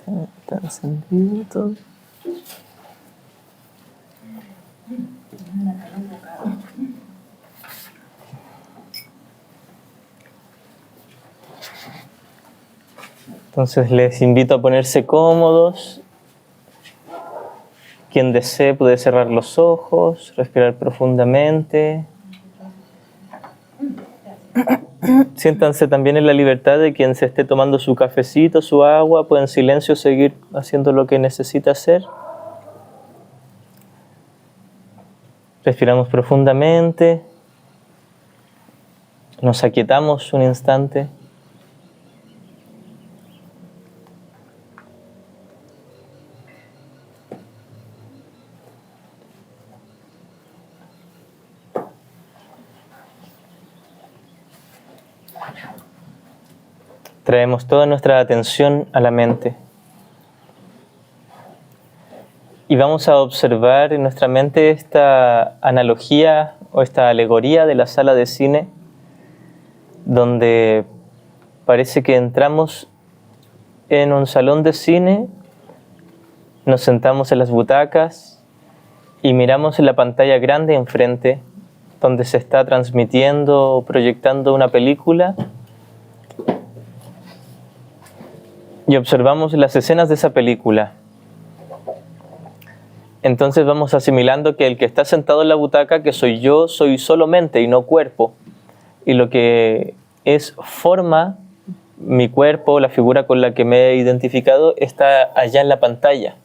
Está encendido todo. Entonces les invito a ponerse cómodos. Quien desee puede cerrar los ojos, respirar profundamente. Siéntanse también en la libertad de quien se esté tomando su cafecito, su agua, puede en silencio seguir haciendo lo que necesita hacer. Respiramos profundamente. Nos aquietamos un instante. Traemos toda nuestra atención a la mente. Y vamos a observar en nuestra mente esta analogía o esta alegoría de la sala de cine, donde parece que entramos en un salón de cine, nos sentamos en las butacas y miramos en la pantalla grande enfrente, donde se está transmitiendo o proyectando una película, y observamos las escenas de esa película. Entonces vamos asimilando que el que está sentado en la butaca, que soy yo, soy solo mente y no cuerpo. Y lo que es forma, mi cuerpo, la figura con la que me he identificado, está allá en la pantalla.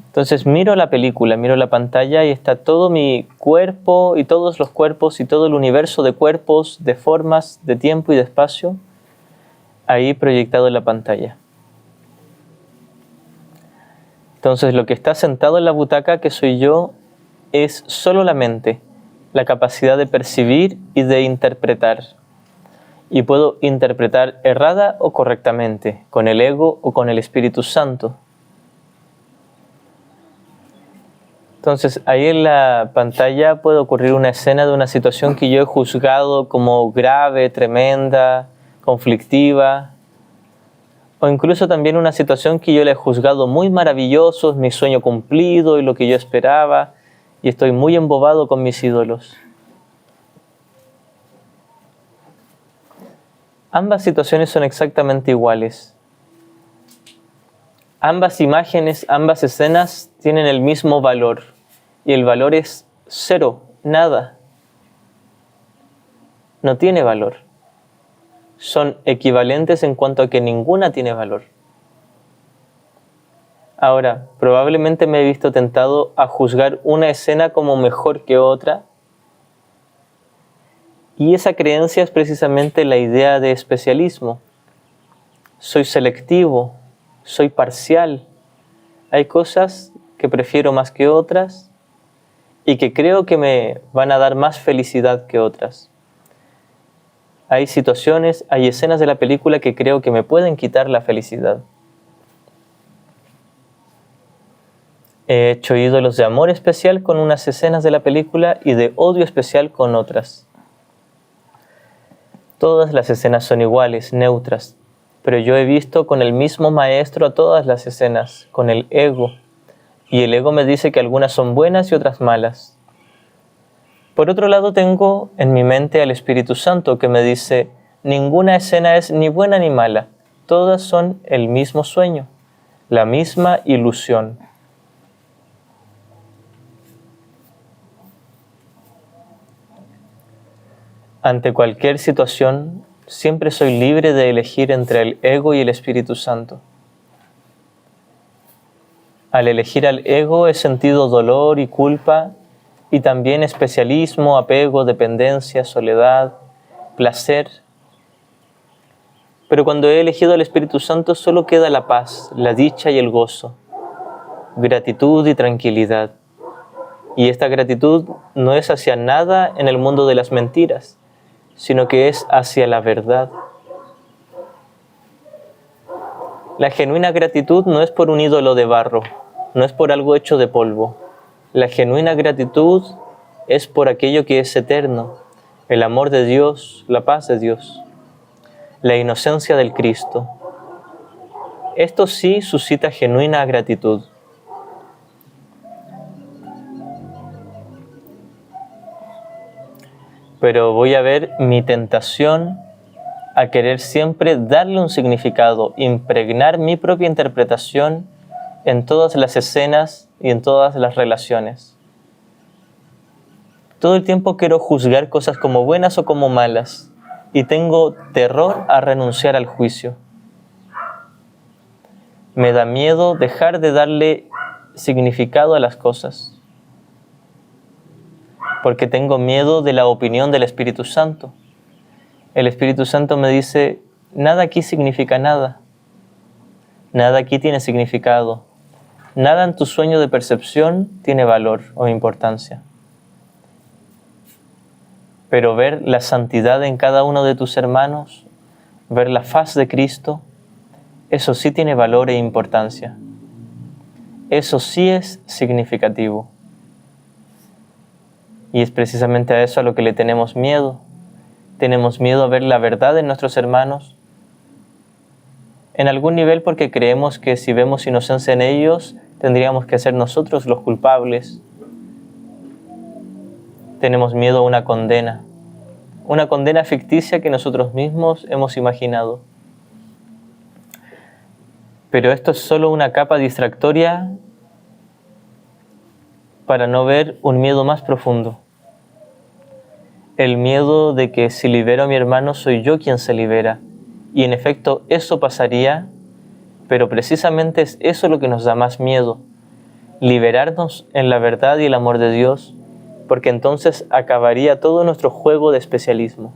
Entonces miro la película, miro la pantalla y está todo mi cuerpo y todos los cuerpos y todo el universo de cuerpos, de formas, de tiempo y de espacio, ahí proyectado en la pantalla. Entonces lo que está sentado en la butaca, que soy yo, es solo la mente, la capacidad de percibir y de interpretar. Y puedo interpretar errada o correctamente, con el ego o con el Espíritu Santo. Entonces ahí en la pantalla puede ocurrir una escena de una situación que yo he juzgado como grave, tremenda, conflictiva, o incluso también una situación que yo le he juzgado muy maravilloso, mi sueño cumplido y lo que yo esperaba, y estoy muy embobado con mis ídolos. Ambas situaciones son exactamente iguales. Ambas imágenes, ambas escenas tienen el mismo valor, y el valor es cero, nada. No tiene valor. Son equivalentes en cuanto a que ninguna tiene valor. Ahora, probablemente me he visto tentado a juzgar una escena como mejor que otra, y esa creencia es precisamente la idea de especialismo. Soy selectivo, soy parcial. Hay cosas que prefiero más que otras y que creo que me van a dar más felicidad que otras. Hay situaciones, hay escenas de la película que creo que me pueden quitar la felicidad. He hecho ídolos de amor especial con unas escenas de la película y de odio especial con otras. Todas las escenas son iguales, neutras, pero yo he visto con el mismo maestro a todas las escenas, con el ego, y el ego me dice que algunas son buenas y otras malas. Por otro lado, tengo en mi mente al Espíritu Santo que me dice, ninguna escena es ni buena ni mala, todas son el mismo sueño, la misma ilusión. Ante cualquier situación, siempre soy libre de elegir entre el ego y el Espíritu Santo. Al elegir al ego he sentido dolor y culpa, y también especialismo, apego, dependencia, soledad, placer. Pero cuando he elegido al Espíritu Santo solo queda la paz, la dicha y el gozo, gratitud y tranquilidad. Y esta gratitud no es hacia nada en el mundo de las mentiras, sino que es hacia la verdad. La genuina gratitud no es por un ídolo de barro, no es por algo hecho de polvo. La genuina gratitud es por aquello que es eterno, el amor de Dios, la paz de Dios, la inocencia del Cristo. Esto sí suscita genuina gratitud. Pero voy a ver mi tentación a querer siempre darle un significado, impregnar mi propia interpretación en todas las escenas y en todas las relaciones. Todo el tiempo quiero juzgar cosas como buenas o como malas y tengo terror a renunciar al juicio. Me da miedo dejar de darle significado a las cosas porque tengo miedo de la opinión del Espíritu Santo. El Espíritu Santo me dice, nada aquí significa nada. Nada aquí tiene significado. Nada en tu sueño de percepción tiene valor o importancia. Pero ver la santidad en cada uno de tus hermanos, ver la faz de Cristo, eso sí tiene valor e importancia. Eso sí es significativo. Y es precisamente a eso a lo que le tenemos miedo. Tenemos miedo a ver la verdad en nuestros hermanos. En algún nivel porque creemos que si vemos inocencia en ellos, tendríamos que ser nosotros los culpables. Tenemos miedo a una condena ficticia que nosotros mismos hemos imaginado. Pero esto es solo una capa distractoria para no ver un miedo más profundo. El miedo de que si libero a mi hermano soy yo quien se libera. Y en efecto eso pasaría, pero precisamente es eso lo que nos da más miedo. Liberarnos en la verdad y el amor de Dios, porque entonces acabaría todo nuestro juego de especialismo.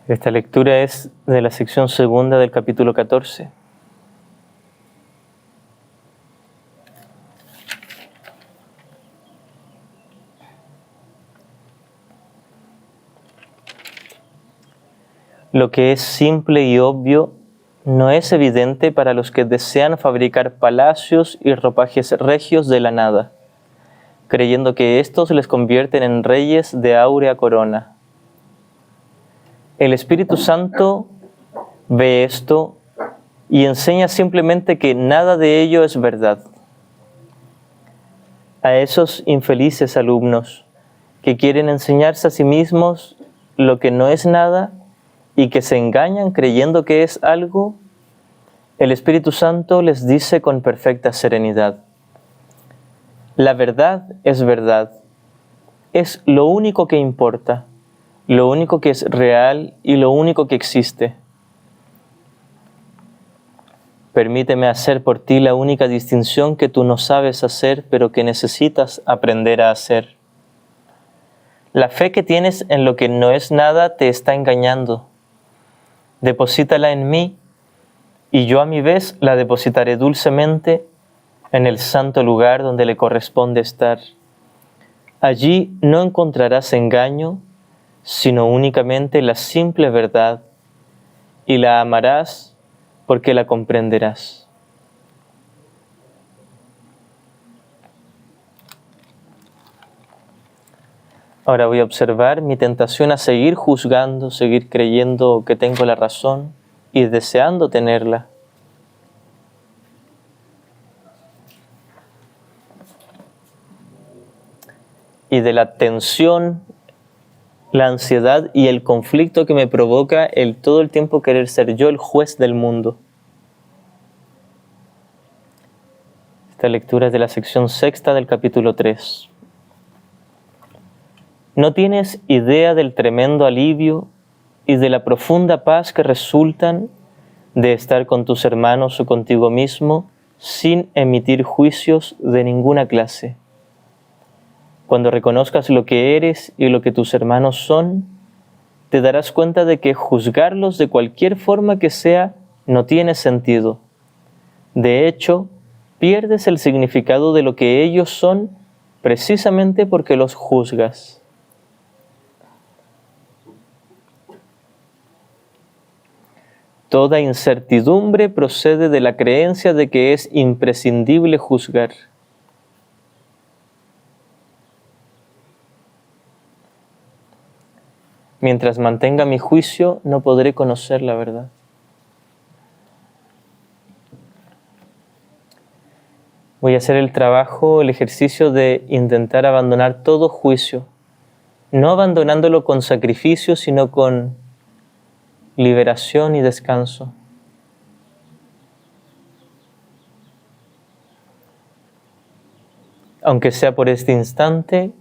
Esta lectura es de la sección segunda del capítulo 14. Lo que es simple y obvio no es evidente para los que desean fabricar palacios y ropajes regios de la nada, creyendo que estos les convierten en reyes de áurea corona. El Espíritu Santo ve esto y enseña simplemente que nada de ello es verdad. A esos infelices alumnos que quieren enseñarse a sí mismos lo que no es nada y que se engañan creyendo que es algo, el Espíritu Santo les dice con perfecta serenidad: la verdad, es lo único que importa, lo único que es real y lo único que existe. Permíteme hacer por ti la única distinción que tú no sabes hacer, pero que necesitas aprender a hacer. La fe que tienes en lo que no es nada te está engañando. Deposítala en mí, y yo a mi vez la depositaré dulcemente en el santo lugar donde le corresponde estar. Allí no encontrarás engaño, sino únicamente la simple verdad, y la amarás porque la comprenderás. Ahora voy a observar mi tentación a seguir juzgando, seguir creyendo que tengo la razón y deseando tenerla. Y de la tensión, la ansiedad y el conflicto que me provoca el todo el tiempo querer ser yo el juez del mundo. Esta lectura es de la sección sexta del capítulo 3. No tienes idea del tremendo alivio y de la profunda paz que resultan de estar con tus hermanos o contigo mismo sin emitir juicios de ninguna clase. Cuando reconozcas lo que eres y lo que tus hermanos son, te darás cuenta de que juzgarlos de cualquier forma que sea no tiene sentido. De hecho, pierdes el significado de lo que ellos son precisamente porque los juzgas. Toda incertidumbre procede de la creencia de que es imprescindible juzgar. Mientras mantenga mi juicio, no podré conocer la verdad. Voy a hacer el trabajo, el ejercicio de intentar abandonar todo juicio, no abandonándolo con sacrificio, sino con liberación y descanso. Aunque sea por este instante,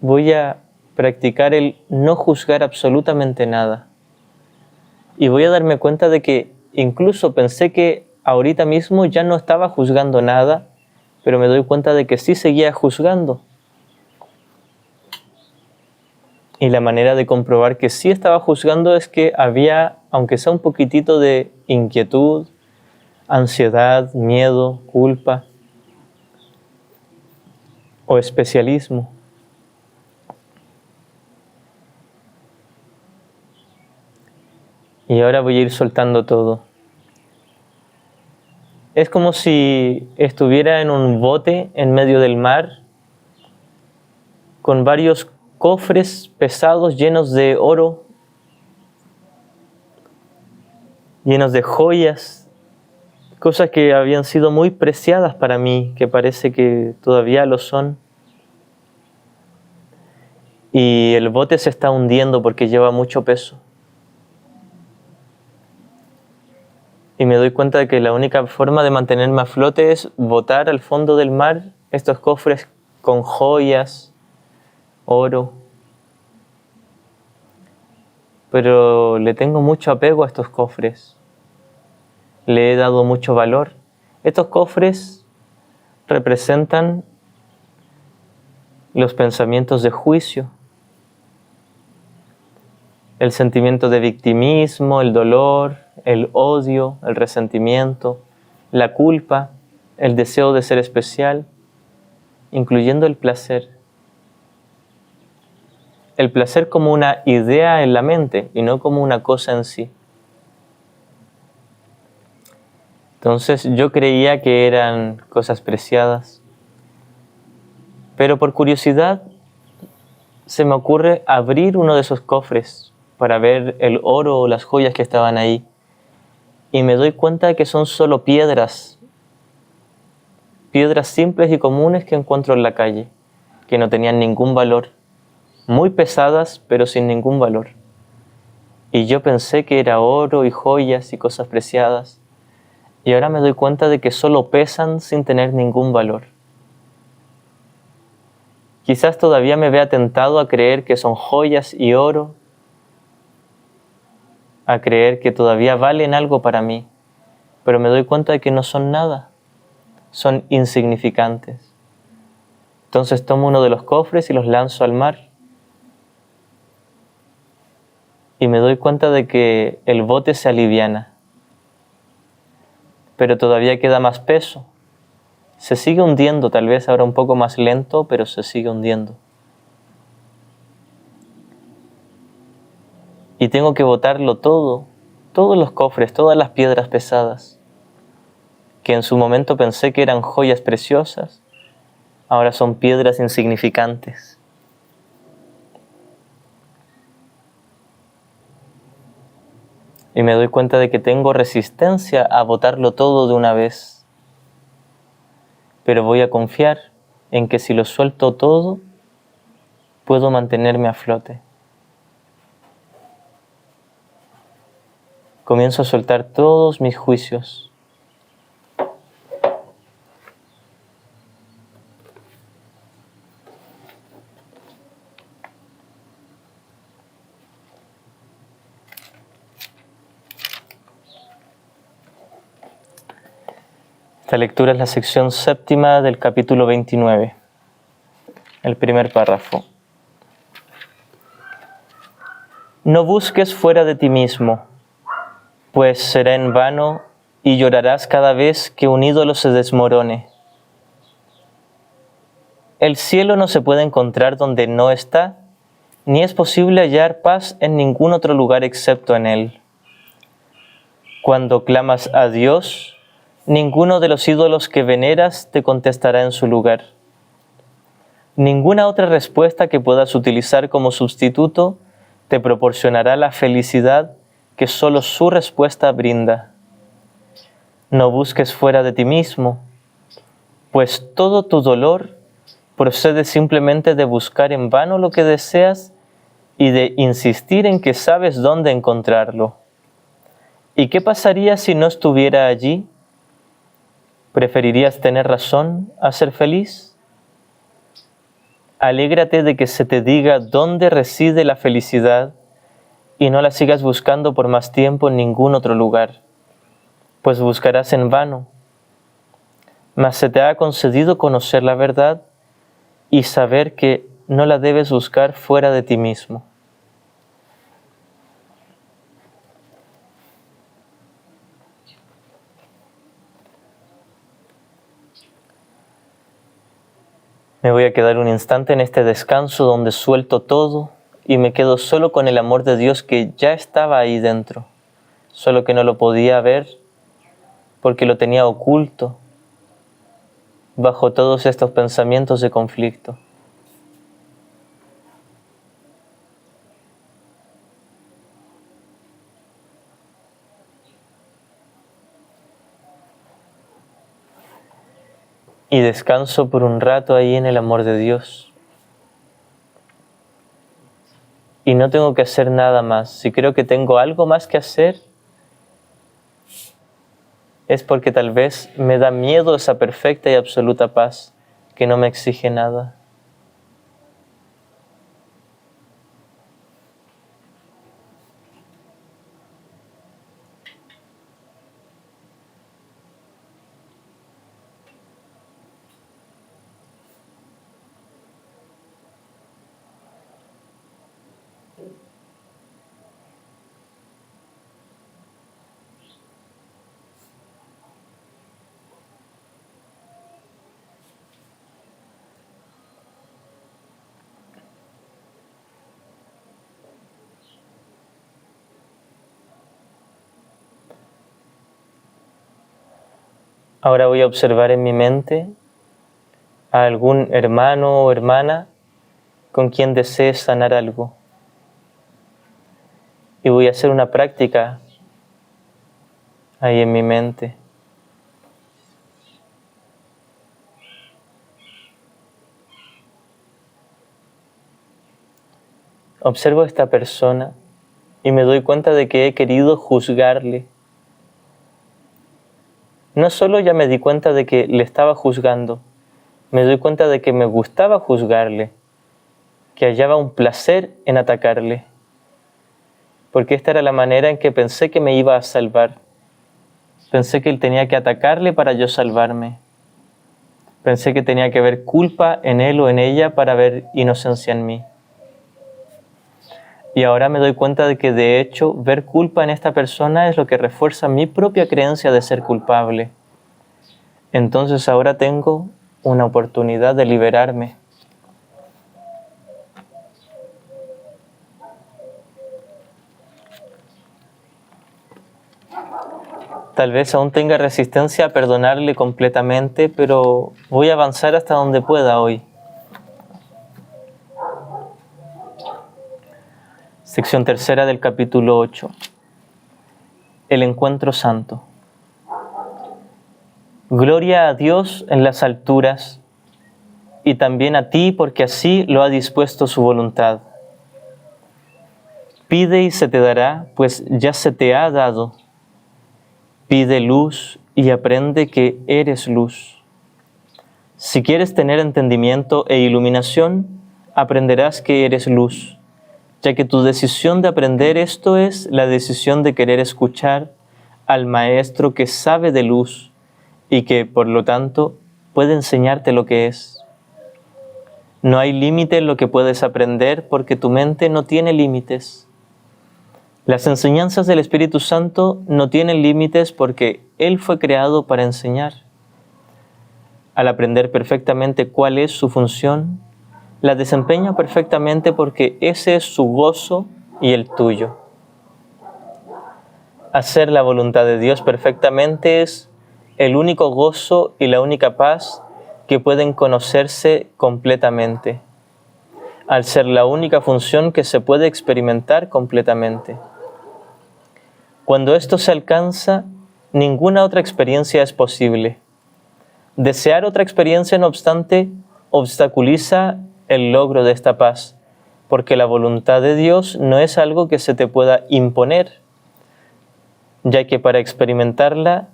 voy a practicar el no juzgar absolutamente nada. Y voy a darme cuenta de que incluso pensé que ahorita mismo ya no estaba juzgando nada, pero me doy cuenta de que sí seguía juzgando. Y la manera de comprobar que sí estaba juzgando es que había, aunque sea un poquitito de inquietud, ansiedad, miedo, culpa o especialismo. Y ahora voy a ir soltando todo. Es como si estuviera en un bote en medio del mar con varios cofres pesados llenos de oro, llenos de joyas, cosas que habían sido muy preciadas para mí, que parece que todavía lo son. Y el bote se está hundiendo porque lleva mucho peso. Y me doy cuenta de que la única forma de mantenerme a flote es botar al fondo del mar estos cofres con joyas, oro. Pero le tengo mucho apego a estos cofres. Le he dado mucho valor. Estos cofres representan los pensamientos de juicio, el sentimiento de victimismo, el dolor, el odio, el resentimiento, la culpa, el deseo de ser especial, incluyendo el placer. El placer como una idea en la mente y no como una cosa en sí. Entonces yo creía que eran cosas preciadas, pero por curiosidad se me ocurre abrir uno de esos cofres para ver el oro o las joyas que estaban ahí. Y me doy cuenta de que son solo piedras simples y comunes que encuentro en la calle, que no tenían ningún valor, muy pesadas pero sin ningún valor. Y yo pensé que era oro y joyas y cosas preciadas, y ahora me doy cuenta de que solo pesan sin tener ningún valor. Quizás todavía me vea tentado a creer que son joyas y oro, a creer que todavía valen algo para mí, pero me doy cuenta de que no son nada, son insignificantes. Entonces tomo uno de los cofres y los lanzo al mar. Y me doy cuenta de que el bote se aliviana, pero todavía queda más peso. Se sigue hundiendo, tal vez ahora un poco más lento, pero se sigue hundiendo. Y tengo que botarlo todo, todos los cofres, todas las piedras pesadas, que en su momento pensé que eran joyas preciosas, ahora son piedras insignificantes. Y me doy cuenta de que tengo resistencia a botarlo todo de una vez. Pero voy a confiar en que si lo suelto todo, puedo mantenerme a flote. Comienzo a soltar todos mis juicios. Esta lectura es la sección séptima del capítulo 29, el primer párrafo. No busques fuera de ti mismo, pues será en vano y llorarás cada vez que un ídolo se desmorone. El cielo no se puede encontrar donde no está, ni es posible hallar paz en ningún otro lugar excepto en Él. Cuando clamas a Dios, ninguno de los ídolos que veneras te contestará en su lugar. Ninguna otra respuesta que puedas utilizar como sustituto te proporcionará la felicidad que solo su respuesta brinda. No busques fuera de ti mismo, pues todo tu dolor procede simplemente de buscar en vano lo que deseas y de insistir en que sabes dónde encontrarlo. ¿Y qué pasaría si no estuviera allí? ¿Preferirías tener razón a ser feliz? Alégrate de que se te diga dónde reside la felicidad y no la sigas buscando por más tiempo en ningún otro lugar, pues buscarás en vano. Mas se te ha concedido conocer la verdad y saber que no la debes buscar fuera de ti mismo. Me voy a quedar un instante en este descanso donde suelto todo y me quedo solo con el amor de Dios que ya estaba ahí dentro, solo que no lo podía ver porque lo tenía oculto bajo todos estos pensamientos de conflicto. Y descanso por un rato ahí en el amor de Dios. Y no tengo que hacer nada más. Si creo que tengo algo más que hacer, es porque tal vez me da miedo esa perfecta y absoluta paz que no me exige nada. Ahora voy a observar en mi mente a algún hermano o hermana con quien desee sanar algo. Y voy a hacer una práctica ahí en mi mente. Observo a esta persona y me doy cuenta de que he querido juzgarle. No solo ya me di cuenta de que le estaba juzgando, me doy cuenta de que me gustaba juzgarle, que hallaba un placer en atacarle, porque esta era la manera en que pensé que me iba a salvar. Pensé que él tenía que atacarle para yo salvarme. Pensé que tenía que ver culpa en él o en ella para ver inocencia en mí. Y ahora me doy cuenta de que de hecho ver culpa en esta persona es lo que refuerza mi propia creencia de ser culpable. Entonces ahora tengo una oportunidad de liberarme. Tal vez aún tenga resistencia a perdonarle completamente, pero voy a avanzar hasta donde pueda hoy. Sección tercera del capítulo 8. El encuentro santo. Gloria a Dios en las alturas y también a ti porque así lo ha dispuesto su voluntad. Pide y se te dará, pues ya se te ha dado. Pide luz y aprende que eres luz. Si quieres tener entendimiento e iluminación, aprenderás que eres luz, ya que tu decisión de aprender esto es la decisión de querer escuchar al Maestro que sabe de luz y que, por lo tanto, puede enseñarte lo que es. No hay límite en lo que puedes aprender porque tu mente no tiene límites. Las enseñanzas del Espíritu Santo no tienen límites porque Él fue creado para enseñar. Al aprender perfectamente cuál es su función, la desempeña perfectamente porque ese es su gozo y el tuyo. Hacer la voluntad de Dios perfectamente es el único gozo y la única paz que pueden conocerse completamente, al ser la única función que se puede experimentar completamente. Cuando esto se alcanza, ninguna otra experiencia es posible. Desear otra experiencia, no obstante, obstaculiza el logro de esta paz, porque la voluntad de Dios no es algo que se te pueda imponer, ya que para experimentarla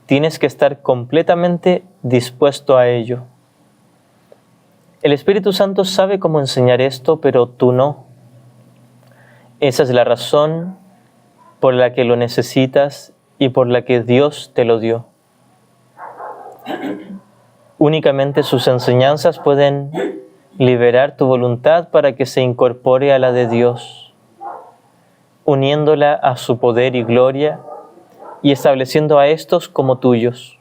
tienes que estar completamente dispuesto a ello. El Espíritu Santo sabe cómo enseñar esto, pero tú no. Esa es la razón por la que lo necesitas y por la que Dios te lo dio. Únicamente sus enseñanzas pueden liberar tu voluntad para que se incorpore a la de Dios, uniéndola a su poder y gloria y estableciendo a estos como tuyos.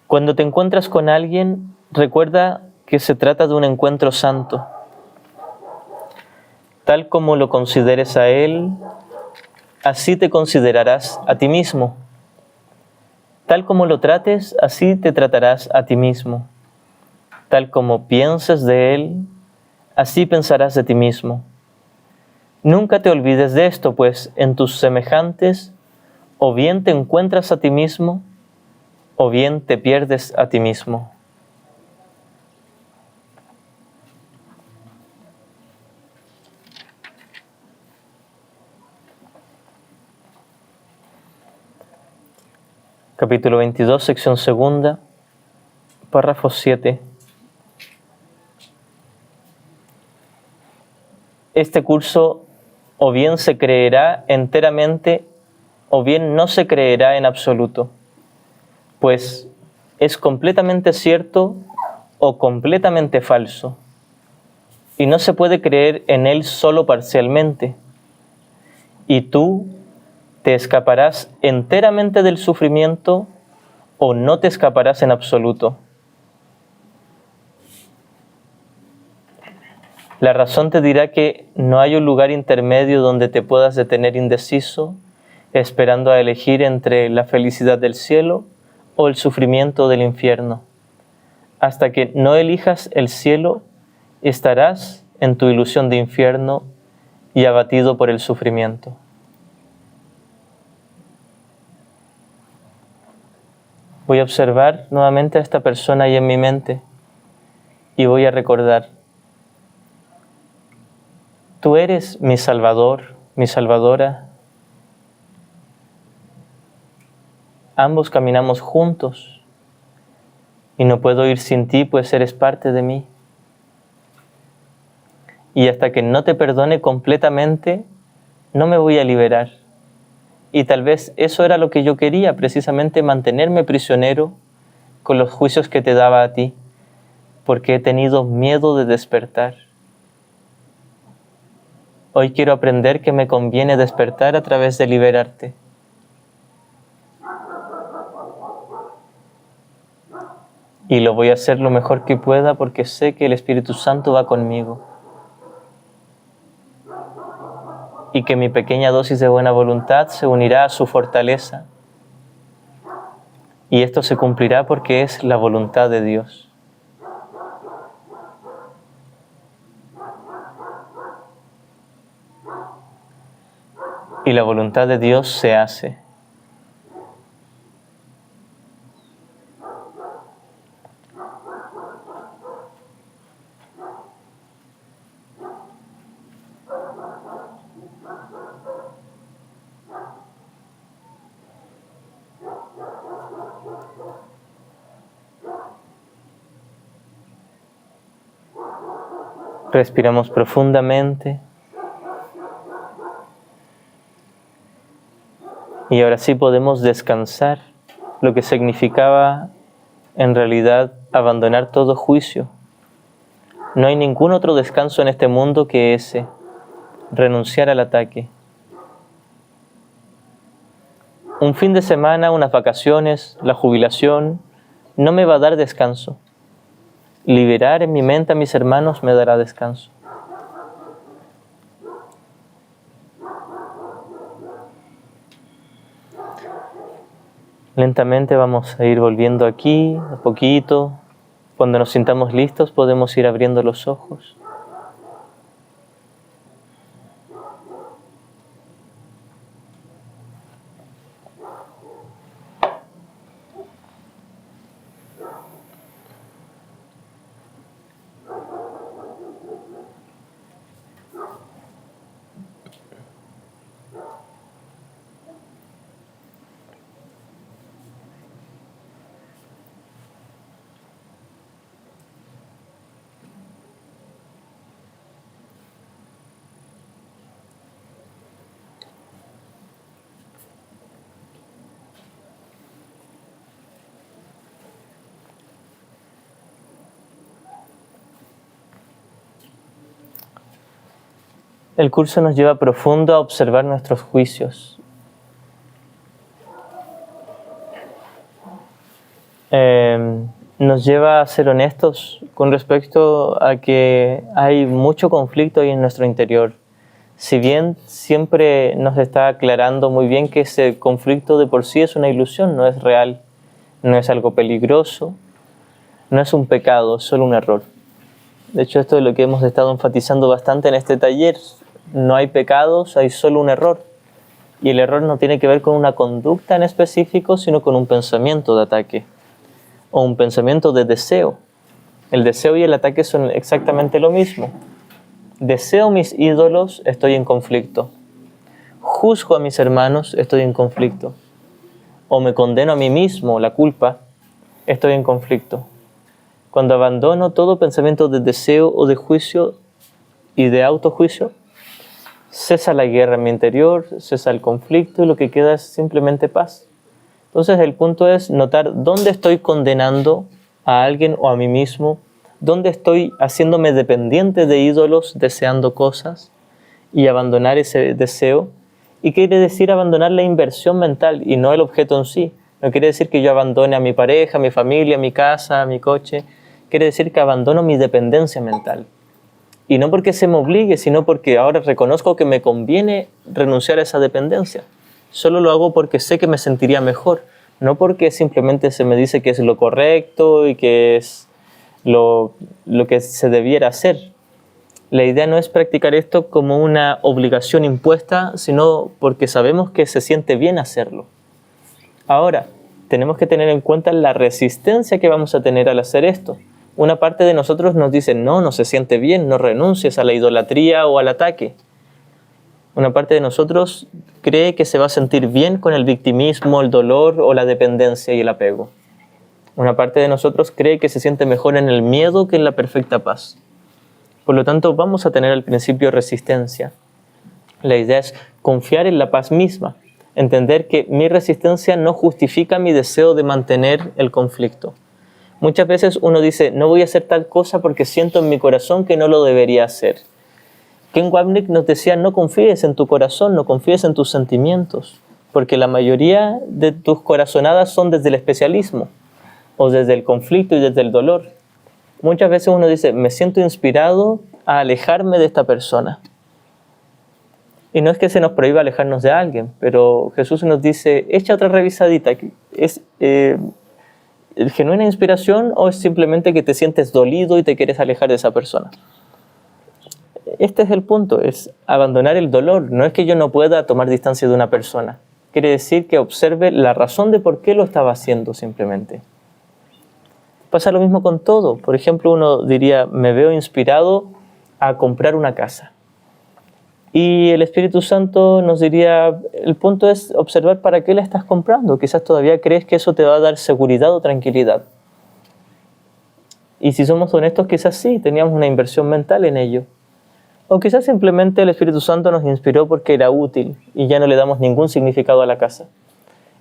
Cuando te encuentras con alguien, recuerda que se trata de un encuentro santo. Tal como lo consideres a él, así te considerarás a ti mismo. Tal como lo trates, así te tratarás a ti mismo. Tal como pienses de él, así pensarás de ti mismo. Nunca te olvides de esto, pues en tus semejantes o bien te encuentras a ti mismo, o bien te pierdes a ti mismo. Capítulo 22, sección segunda, párrafo 7. Este curso o bien se creerá enteramente o bien no se creerá en absoluto, pues es completamente cierto o completamente falso, y no se puede creer en él solo parcialmente, y tú te escaparás enteramente del sufrimiento o no te escaparás en absoluto. La razón te dirá que no hay un lugar intermedio donde te puedas detener indeciso, esperando a elegir entre la felicidad del cielo o el sufrimiento del infierno. Hasta que no elijas el cielo, estarás en tu ilusión de infierno y abatido por el sufrimiento. Voy a observar nuevamente a esta persona ahí en mi mente y voy a recordar: tú eres mi Salvador, mi Salvadora. Ambos caminamos juntos y no puedo ir sin ti, pues eres parte de mí. Y hasta que no te perdone completamente, no me voy a liberar. Y tal vez eso era lo que yo quería, precisamente mantenerme prisionero con los juicios que te daba a ti, porque he tenido miedo de despertar. Hoy quiero aprender que me conviene despertar a través de liberarte. Y lo voy a hacer lo mejor que pueda porque sé que el Espíritu Santo va conmigo. Y que mi pequeña dosis de buena voluntad se unirá a su fortaleza. Y esto se cumplirá porque es la voluntad de Dios. Y la voluntad de Dios se hace. Respiramos profundamente. Y ahora sí podemos descansar, lo que significaba en realidad abandonar todo juicio. No hay ningún otro descanso en este mundo que ese, renunciar al ataque. Un fin de semana, unas vacaciones, la jubilación, no me va a dar descanso. Liberar en mi mente a mis hermanos me dará descanso. Lentamente vamos a ir volviendo aquí, a poquito. Cuando nos sintamos listos podemos ir abriendo los ojos. El curso nos lleva profundo a observar nuestros juicios. Nos lleva a ser honestos con respecto a que hay mucho conflicto ahí en nuestro interior. Si bien siempre nos está aclarando muy bien que ese conflicto de por sí es una ilusión, no es real, no es algo peligroso, no es un pecado, es solo un error. De hecho, esto es lo que hemos estado enfatizando bastante en este taller. No hay pecados, hay solo un error. Y el error no tiene que ver con una conducta en específico, sino con un pensamiento de ataque o un pensamiento de deseo. El deseo y el ataque son exactamente lo mismo. Deseo mis ídolos, estoy en conflicto. Juzgo a mis hermanos, estoy en conflicto. O me condeno a mí mismo, la culpa, estoy en conflicto. Cuando abandono todo pensamiento de deseo o de juicio y de autojuicio, cesa la guerra en mi interior, cesa el conflicto y lo que queda es simplemente paz. Entonces el punto es notar dónde estoy condenando a alguien o a mí mismo, dónde estoy haciéndome dependiente de ídolos, deseando cosas y abandonar ese deseo. Y quiere decir abandonar la inversión mental y no el objeto en sí. No quiere decir que yo abandone a mi pareja, a mi familia, a mi casa, a mi coche. Quiere decir que abandono mi dependencia mental. Y no porque se me obligue, sino porque ahora reconozco que me conviene renunciar a esa dependencia. Solo lo hago porque sé que me sentiría mejor, no porque simplemente se me dice que es lo correcto y que es lo que se debiera hacer. La idea no es practicar esto como una obligación impuesta, sino porque sabemos que se siente bien hacerlo. Ahora, tenemos que tener en cuenta la resistencia que vamos a tener al hacer esto. Una parte de nosotros nos dice, no se siente bien, no renuncies a la idolatría o al ataque. Una parte de nosotros cree que se va a sentir bien con el victimismo, el dolor o la dependencia y el apego. Una parte de nosotros cree que se siente mejor en el miedo que en la perfecta paz. Por lo tanto, vamos a tener al principio resistencia. La idea es confiar en la paz misma, entender que mi resistencia no justifica mi deseo de mantener el conflicto. Muchas veces uno dice, no voy a hacer tal cosa porque siento en mi corazón que no lo debería hacer. Ken Wapnick nos decía, no confíes en tu corazón, no confíes en tus sentimientos, porque la mayoría de tus corazonadas son desde el especialismo, o desde el conflicto y desde el dolor. Muchas veces uno dice, me siento inspirado a alejarme de esta persona. Y no es que se nos prohíba alejarnos de alguien, pero Jesús nos dice, echa otra revisadita. ¿Es genuina inspiración o es simplemente que te sientes dolido y te quieres alejar de esa persona? Este es el punto, es abandonar el dolor. No es que yo no pueda tomar distancia de una persona. Quiere decir que observe la razón de por qué lo estaba haciendo simplemente. Pasa lo mismo con todo. Por ejemplo, uno diría, me veo inspirado a comprar una casa. Y el Espíritu Santo nos diría, el punto es observar para qué la estás comprando. Quizás todavía crees que eso te va a dar seguridad o tranquilidad. Y si somos honestos, quizás sí, teníamos una inversión mental en ello. O quizás simplemente el Espíritu Santo nos inspiró porque era útil y ya no le damos ningún significado a la casa.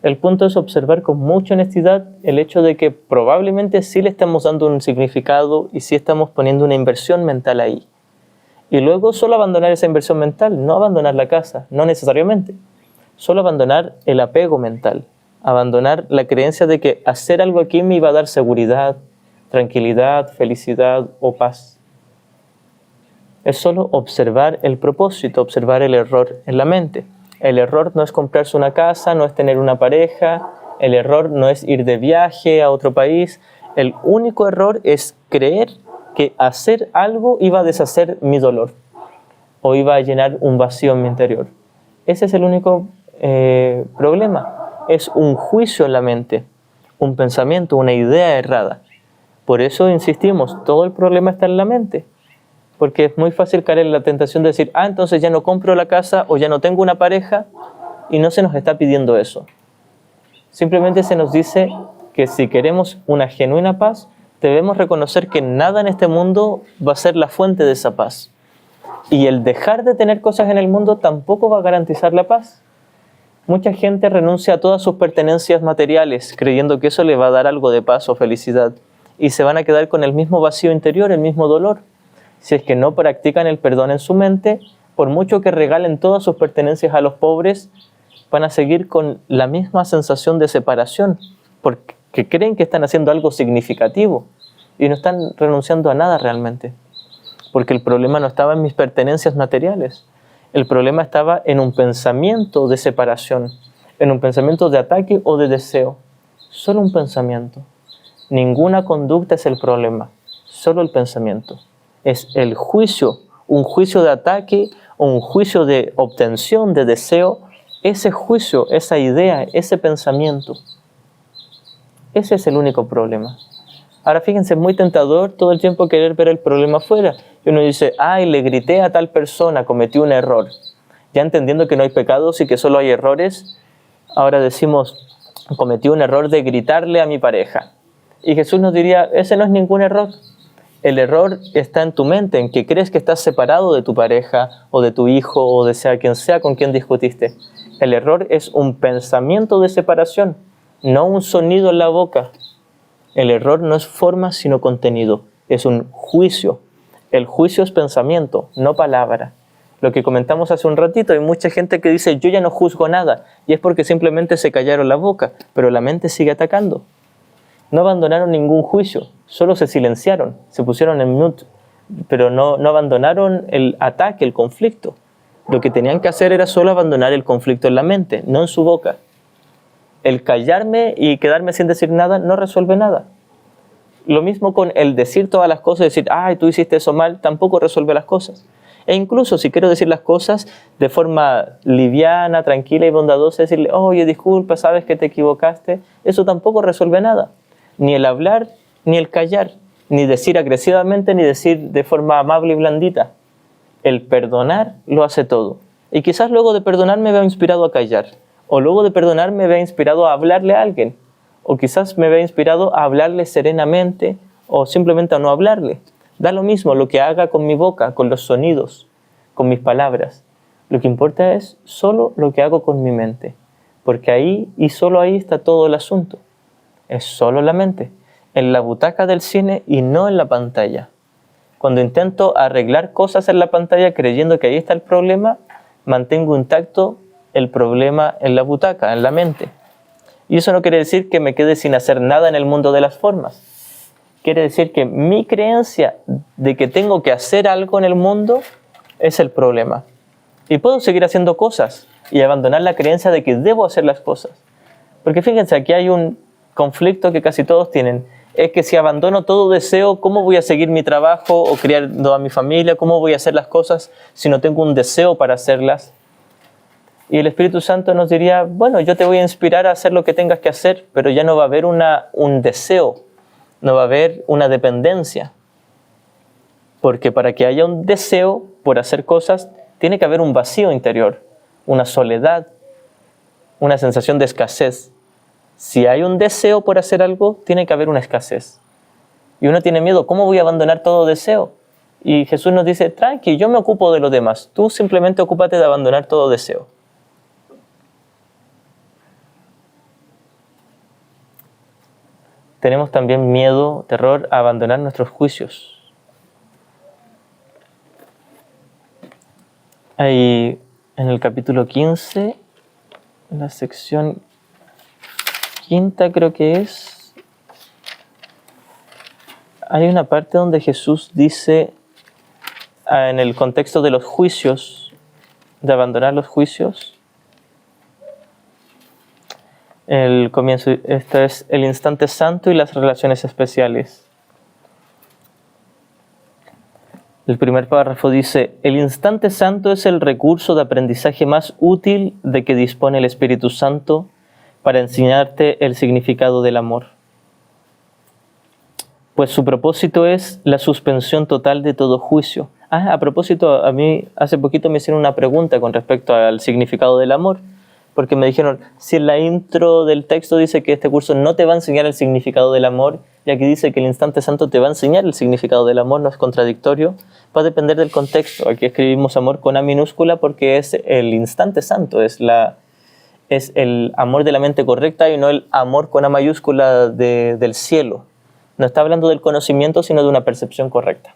El punto es observar con mucha honestidad el hecho de que probablemente sí le estamos dando un significado y sí estamos poniendo una inversión mental ahí. Y luego solo abandonar esa inversión mental, no abandonar la casa, no necesariamente. Solo abandonar el apego mental, abandonar la creencia de que hacer algo aquí me iba a dar seguridad, tranquilidad, felicidad o paz. Es solo observar el propósito, observar el error en la mente. El error no es comprarse una casa, no es tener una pareja, el error no es ir de viaje a otro país. El único error es creer que hacer algo iba a deshacer mi dolor o iba a llenar un vacío en mi interior. Ese es el único problema. Es un juicio en la mente, un pensamiento, una idea errada. Por eso insistimos, todo el problema está en la mente. Porque es muy fácil caer en la tentación de decir, entonces ya no compro la casa o ya no tengo una pareja, y no se nos está pidiendo eso. Simplemente se nos dice que si queremos una genuina paz, debemos reconocer que nada en este mundo va a ser la fuente de esa paz. Y el dejar de tener cosas en el mundo tampoco va a garantizar la paz. Mucha gente renuncia a todas sus pertenencias materiales, creyendo que eso le va a dar algo de paz o felicidad, y se van a quedar con el mismo vacío interior, el mismo dolor. Si es que no practican el perdón en su mente, por mucho que regalen todas sus pertenencias a los pobres, van a seguir con la misma sensación de separación, porque creen que están haciendo algo significativo y no están renunciando a nada realmente. Porque el problema no estaba en mis pertenencias materiales, el problema estaba en un pensamiento de separación, en un pensamiento de ataque o de deseo. Solo un pensamiento. Ninguna conducta es el problema, solo el pensamiento. Es el juicio, un juicio de ataque o un juicio de obtención, de deseo. Ese juicio, esa idea, ese pensamiento. Ese es el único problema. Ahora fíjense, es muy tentador todo el tiempo querer ver el problema afuera. Y uno dice, le grité a tal persona, cometí un error. Ya entendiendo que no hay pecados y que solo hay errores, ahora decimos, cometí un error de gritarle a mi pareja. Y Jesús nos diría, ese no es ningún error. El error está en tu mente, en que crees que estás separado de tu pareja, o de tu hijo, o de quien sea con quien discutiste. El error es un pensamiento de separación, no un sonido en la boca. El error no es forma, sino contenido. Es un juicio. El juicio es pensamiento, no palabra. Lo que comentamos hace un ratito, hay mucha gente que dice, yo ya no juzgo nada, y es porque simplemente se callaron la boca, pero la mente sigue atacando. No abandonaron ningún juicio, solo se silenciaron, se pusieron en mute, pero no abandonaron el ataque, el conflicto. Lo que tenían que hacer era solo abandonar el conflicto en la mente, no en su boca. El callarme y quedarme sin decir nada no resuelve nada. Lo mismo con el decir todas las cosas, decir, tú hiciste eso mal, tampoco resuelve las cosas. E incluso si quiero decir las cosas de forma liviana, tranquila y bondadosa, decirle, oye, disculpa, sabes que te equivocaste, eso tampoco resuelve nada. Ni el hablar, ni el callar, ni decir agresivamente, ni decir de forma amable y blandita. El perdonar lo hace todo. Y quizás luego de perdonar me vea inspirado a callar. O luego de perdonar me vea inspirado a hablarle a alguien. O quizás me vea inspirado a hablarle serenamente o simplemente a no hablarle. Da lo mismo lo que haga con mi boca, con los sonidos, con mis palabras. Lo que importa es solo lo que hago con mi mente. Porque ahí y solo ahí está todo el asunto. Es solo la mente, en la butaca del cine y no en la pantalla. Cuando intento arreglar cosas en la pantalla creyendo que ahí está el problema, mantengo intacto el problema en la butaca, en la mente. Y eso no quiere decir que me quede sin hacer nada en el mundo de las formas. Quiere decir que mi creencia de que tengo que hacer algo en el mundo es el problema. Y puedo seguir haciendo cosas y abandonar la creencia de que debo hacer las cosas. Porque fíjense, aquí hay un conflicto que casi todos tienen. Es que si abandono todo deseo, ¿cómo voy a seguir mi trabajo o criando a mi familia? ¿Cómo voy a hacer las cosas si no tengo un deseo para hacerlas? Y el Espíritu Santo nos diría, bueno, yo te voy a inspirar a hacer lo que tengas que hacer, pero ya no va a haber un deseo, no va a haber una dependencia. Porque para que haya un deseo por hacer cosas, tiene que haber un vacío interior, una soledad, una sensación de escasez. Si hay un deseo por hacer algo, tiene que haber una escasez. Y uno tiene miedo, ¿cómo voy a abandonar todo deseo? Y Jesús nos dice, tranqui, yo me ocupo de los demás. Tú simplemente ocúpate de abandonar todo deseo. Tenemos también miedo, terror a abandonar nuestros juicios. Ahí en el capítulo 15 la sección quinta creo que es, hay una parte donde Jesús dice, en el contexto de los juicios, de abandonar los juicios, el comienzo, este es el instante santo y las relaciones especiales. El primer párrafo dice, el instante santo es el recurso de aprendizaje más útil de que dispone el Espíritu Santo para enseñarte el significado del amor. Pues su propósito es la suspensión total de todo juicio. A propósito, a mí hace poquito me hicieron una pregunta con respecto al significado del amor, porque me dijeron, si en la intro del texto dice que este curso no te va a enseñar el significado del amor, y aquí dice que el instante santo te va a enseñar el significado del amor, ¿no es contradictorio? Va a depender del contexto. Aquí escribimos amor con A minúscula porque es el instante santo, es el amor de la mente correcta y no el amor con A mayúscula del cielo. No está hablando del conocimiento, sino de una percepción correcta.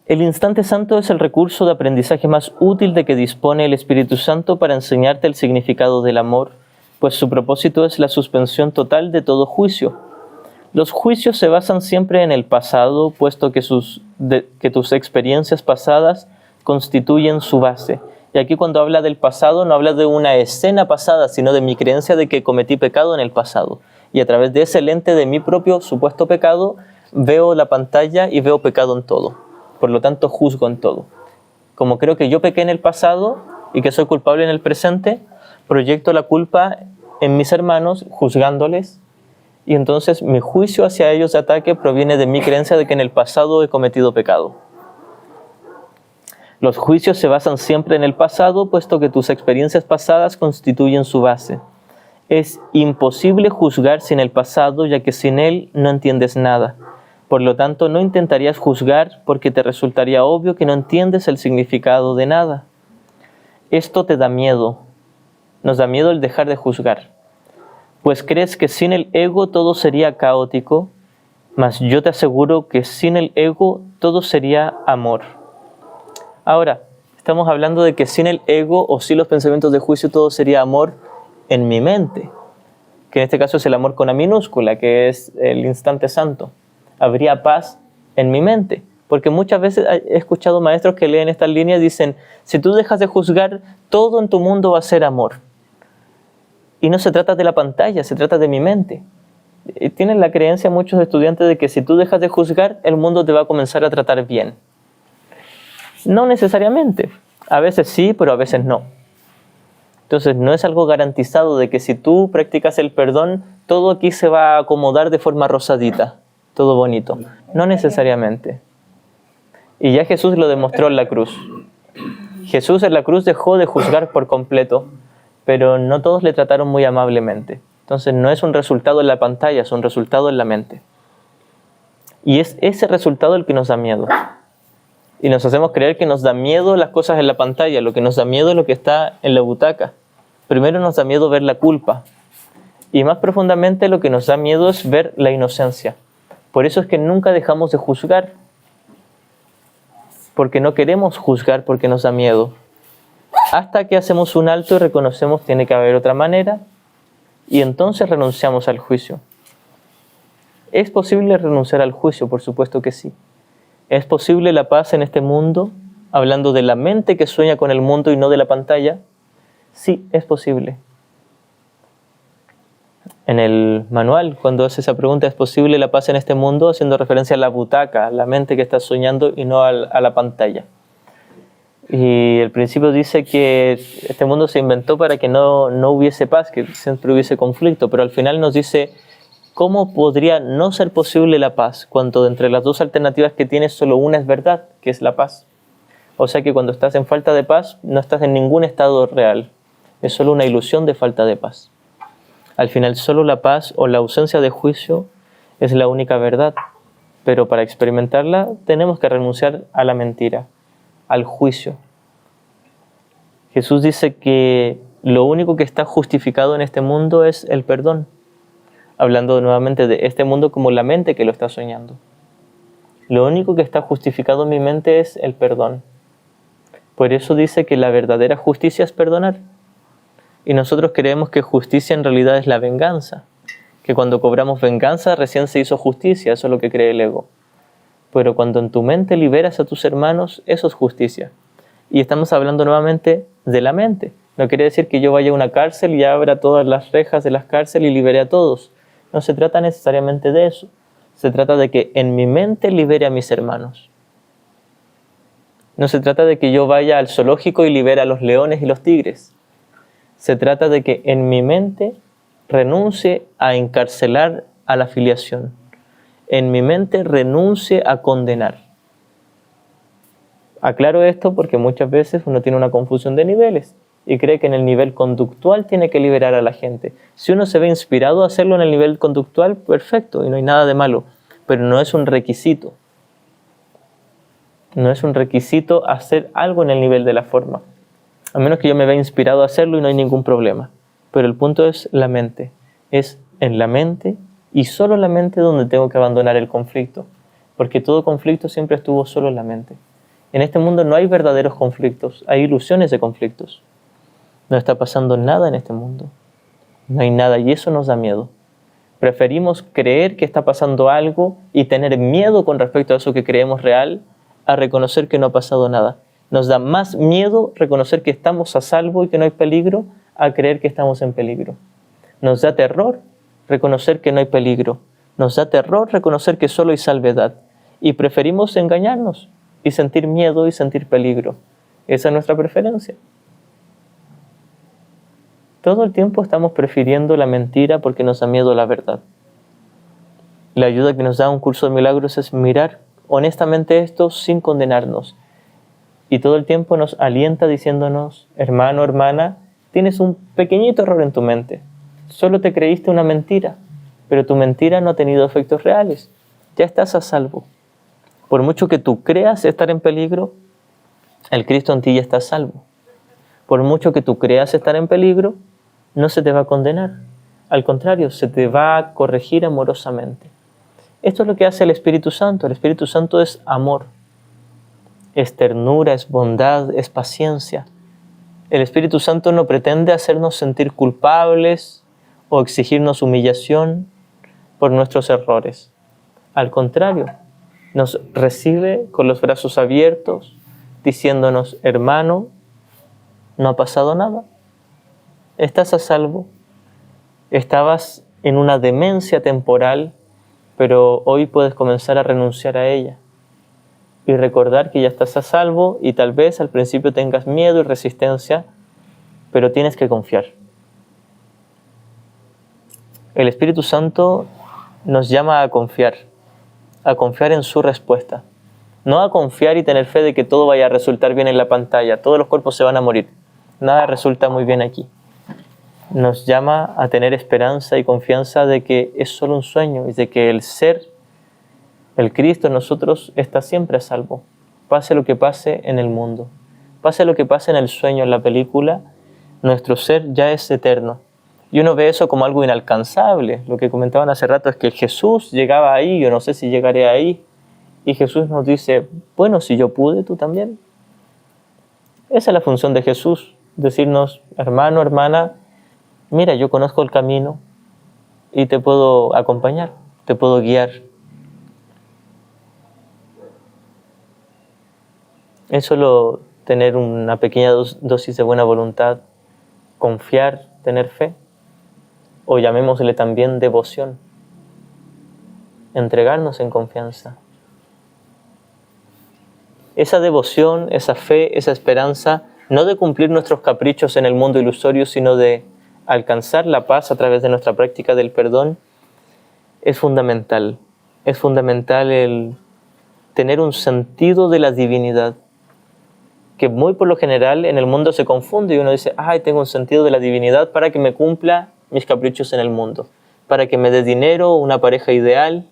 El instante santo es el recurso de aprendizaje más útil de que dispone el Espíritu Santo para enseñarte el significado del amor, pues su propósito es la suspensión total de todo juicio. Los juicios se basan siempre en el pasado, puesto que tus experiencias pasadas constituyen su base. Y aquí cuando habla del pasado no habla de una escena pasada, sino de mi creencia de que cometí pecado en el pasado. Y a través de ese lente de mi propio supuesto pecado, veo la pantalla y veo pecado en todo. Por lo tanto, juzgo en todo. Como creo que yo pequé en el pasado y que soy culpable en el presente, proyecto la culpa en mis hermanos, juzgándoles, y entonces mi juicio hacia ellos de ataque proviene de mi creencia de que en el pasado he cometido pecado. Los juicios se basan siempre en el pasado, puesto que tus experiencias pasadas constituyen su base. Es imposible juzgar sin el pasado, ya que sin él no entiendes nada. Por lo tanto, no intentarías juzgar porque te resultaría obvio que no entiendes el significado de nada. Esto te da miedo. Nos da miedo el dejar de juzgar. Pues crees que sin el ego todo sería caótico, mas yo te aseguro que sin el ego todo sería amor. Ahora, estamos hablando de que sin el ego o sin los pensamientos de juicio todo sería amor en mi mente, que en este caso es el amor con A minúscula, que es el instante santo. Habría paz en mi mente. Porque muchas veces he escuchado maestros que leen estas líneas y dicen, si tú dejas de juzgar, todo en tu mundo va a ser amor. Y no se trata de la pantalla, se trata de mi mente. Tienen la creencia muchos estudiantes de que si tú dejas de juzgar, el mundo te va a comenzar a tratar bien. No necesariamente. A veces sí, pero a veces no. Entonces no es algo garantizado de que si tú practicas el perdón, todo aquí se va a acomodar de forma rosadita. Todo bonito. No necesariamente. Y ya Jesús lo demostró en la cruz. Jesús en la cruz dejó de juzgar por completo, pero no todos le trataron muy amablemente. Entonces no es un resultado en la pantalla, es un resultado en la mente. Y es ese resultado el que nos da miedo. Y nos hacemos creer que nos da miedo las cosas en la pantalla, lo que nos da miedo es lo que está en la butaca. Primero nos da miedo ver la culpa. Y más profundamente lo que nos da miedo es ver la inocencia. Por eso es que nunca dejamos de juzgar, porque no queremos juzgar porque nos da miedo. Hasta que hacemos un alto y reconocemos que tiene que haber otra manera, y entonces renunciamos al juicio. ¿Es posible renunciar al juicio? Por supuesto que sí. ¿Es posible la paz en este mundo, hablando de la mente que sueña con el mundo y no de la pantalla? Sí, es posible. En el manual, cuando hace esa pregunta, ¿es posible la paz en este mundo? Haciendo referencia a la butaca, a la mente que está soñando y no a la pantalla. Y el principio dice que este mundo se inventó para que no hubiese paz, que siempre hubiese conflicto, pero al final nos dice, ¿cómo podría no ser posible la paz cuando entre las dos alternativas que tienes solo una es verdad, que es la paz? O sea que cuando estás en falta de paz, no estás en ningún estado real. Es solo una ilusión de falta de paz. Al final, solo la paz o la ausencia de juicio es la única verdad. Pero para experimentarla, tenemos que renunciar a la mentira, al juicio. Jesús dice que lo único que está justificado en este mundo es el perdón. Hablando nuevamente de este mundo como la mente que lo está soñando. Lo único que está justificado en mi mente es el perdón. Por eso dice que la verdadera justicia es perdonar. Y nosotros creemos que justicia en realidad es la venganza. Que cuando cobramos venganza recién se hizo justicia, eso es lo que cree el ego. Pero cuando en tu mente liberas a tus hermanos, eso es justicia. Y estamos hablando nuevamente de la mente. No quiere decir que yo vaya a una cárcel y abra todas las rejas de las cárceles y libere a todos. No se trata necesariamente de eso. Se trata de que en mi mente libere a mis hermanos. No se trata de que yo vaya al zoológico y libere a los leones y los tigres. Se trata de que en mi mente renuncie a encarcelar a la filiación. En mi mente renuncie a condenar. Aclaro esto porque muchas veces uno tiene una confusión de niveles y cree que en el nivel conductual tiene que liberar a la gente. Si uno se ve inspirado a hacerlo en el nivel conductual, perfecto, y no hay nada de malo, pero no es un requisito. No es un requisito hacer algo en el nivel de la forma. A menos que yo me vea inspirado a hacerlo y no hay ningún problema. Pero el punto es la mente. Es en la mente y solo en la mente donde tengo que abandonar el conflicto. Porque todo conflicto siempre estuvo solo en la mente. En este mundo no hay verdaderos conflictos, hay ilusiones de conflictos. No está pasando nada en este mundo. No hay nada y eso nos da miedo. Preferimos creer que está pasando algo y tener miedo con respecto a eso que creemos real a reconocer que no ha pasado nada. Nos da más miedo reconocer que estamos a salvo y que no hay peligro a creer que estamos en peligro. Nos da terror reconocer que no hay peligro. Nos da terror reconocer que solo hay salvedad. Y preferimos engañarnos y sentir miedo y sentir peligro. Esa es nuestra preferencia. Todo el tiempo estamos prefiriendo la mentira porque nos da miedo la verdad. La ayuda que nos da un curso de milagros es mirar honestamente esto sin condenarnos. Y todo el tiempo nos alienta diciéndonos, hermano, hermana, tienes un pequeñito error en tu mente. Solo te creíste una mentira, pero tu mentira no ha tenido efectos reales. Ya estás a salvo. Por mucho que tú creas estar en peligro, el Cristo en ti ya está a salvo. Por mucho que tú creas estar en peligro, no se te va a condenar. Al contrario, se te va a corregir amorosamente. Esto es lo que hace el Espíritu Santo. El Espíritu Santo es amor, es ternura, es bondad, es paciencia. El Espíritu Santo no pretende hacernos sentir culpables o exigirnos humillación por nuestros errores. Al contrario, nos recibe con los brazos abiertos, diciéndonos, hermano, no ha pasado nada. Estás a salvo. Estabas en una demencia temporal, pero hoy puedes comenzar a renunciar a ella y recordar que ya estás a salvo y tal vez al principio tengas miedo y resistencia, pero tienes que confiar. El Espíritu Santo nos llama a confiar en su respuesta. No a confiar y tener fe de que todo vaya a resultar bien en la pantalla, todos los cuerpos se van a morir. Nada resulta muy bien aquí. Nos llama a tener esperanza y confianza de que es solo un sueño y de que el ser, el Cristo en nosotros está siempre a salvo. Pase lo que pase en el mundo, pase lo que pase en el sueño, en la película, nuestro ser ya es eterno. Y uno ve eso como algo inalcanzable. Lo que comentaban hace rato es que Jesús llegaba ahí, yo no sé si llegaré ahí. Y Jesús nos dice, bueno, si yo pude, tú también. Esa es la función de Jesús, decirnos, hermano, hermana, mira, yo conozco el camino y te puedo acompañar, te puedo guiar. Es solo tener una pequeña dosis de buena voluntad, confiar, tener fe, o llamémosle también devoción, entregarnos en confianza. Esa devoción, esa fe, esa esperanza, no de cumplir nuestros caprichos en el mundo ilusorio, sino de alcanzar la paz a través de nuestra práctica del perdón, es fundamental. Es fundamental el tener un sentido de la divinidad, que muy por lo general en el mundo se confunde y uno dice, ay, tengo un sentido de la divinidad para que me cumpla mis caprichos en el mundo, para que me dé dinero, una pareja ideal.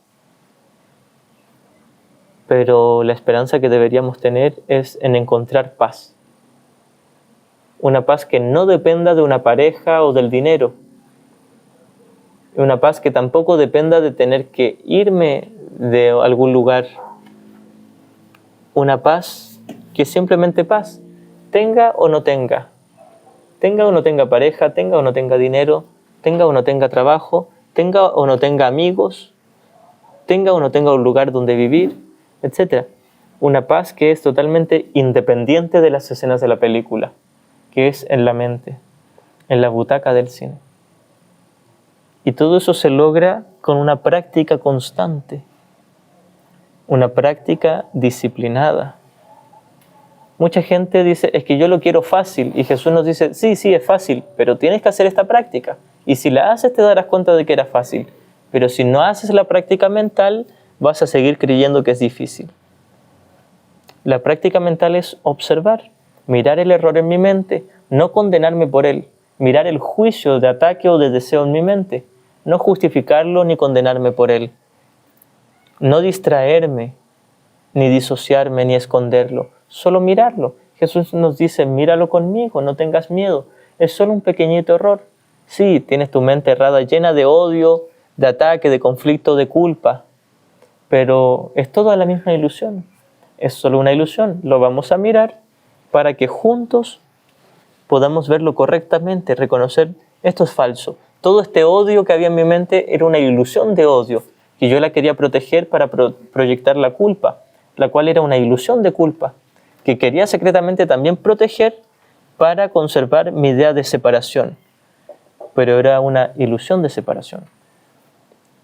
Pero la esperanza que deberíamos tener es en encontrar paz. Una paz que no dependa de una pareja o del dinero. Una paz que tampoco dependa de tener que irme de algún lugar. Una paz que es simplemente paz. tenga o no tenga pareja, tenga o no tenga dinero, tenga o no tenga trabajo, tenga o no tenga amigos, tenga o no tenga un lugar donde vivir, etc. Una paz que es totalmente independiente de las escenas de la película, que es en la mente, en la butaca del cine. Y todo eso se logra con una práctica constante, una práctica disciplinada. Mucha gente dice, es que yo lo quiero fácil, y Jesús nos dice, sí, es fácil, pero tienes que hacer esta práctica. Y si la haces te darás cuenta de que era fácil, pero si no haces la práctica mental, vas a seguir creyendo que es difícil. La práctica mental es observar, mirar el error en mi mente, no condenarme por él, mirar el juicio de ataque o de deseo en mi mente, no justificarlo ni condenarme por él, no distraerme, ni disociarme, ni esconderlo, solo mirarlo. Jesús nos dice, míralo conmigo, no tengas miedo, es solo un pequeñito error. Sí, tienes tu mente errada, llena de odio, de ataque, de conflicto, de culpa, pero es toda la misma ilusión. Es solo una ilusión, lo vamos a mirar para que juntos podamos verlo correctamente, reconocer esto es falso. Todo este odio que había en mi mente era una ilusión de odio, que yo la quería proteger para proyectar la culpa, la cual era una ilusión de culpa, que quería secretamente también proteger para conservar mi idea de separación, pero era una ilusión de separación.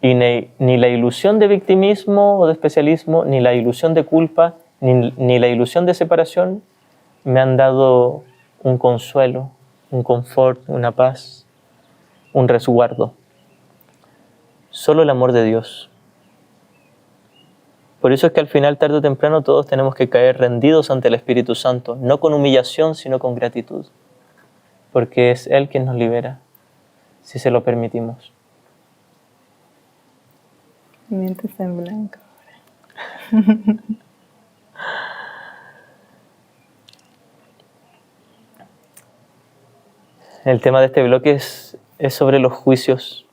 Y ni la ilusión de victimismo o de especialismo, ni la ilusión de culpa, ni la ilusión de separación me han dado un consuelo, un confort, una paz, un resguardo. Solo el amor de Dios. Por eso es que al final, tarde o temprano, todos tenemos que caer rendidos ante el Espíritu Santo, no con humillación, sino con gratitud, porque es Él quien nos libera, si se lo permitimos. Mi mente está en blanco. El tema de este bloque es sobre los juicios.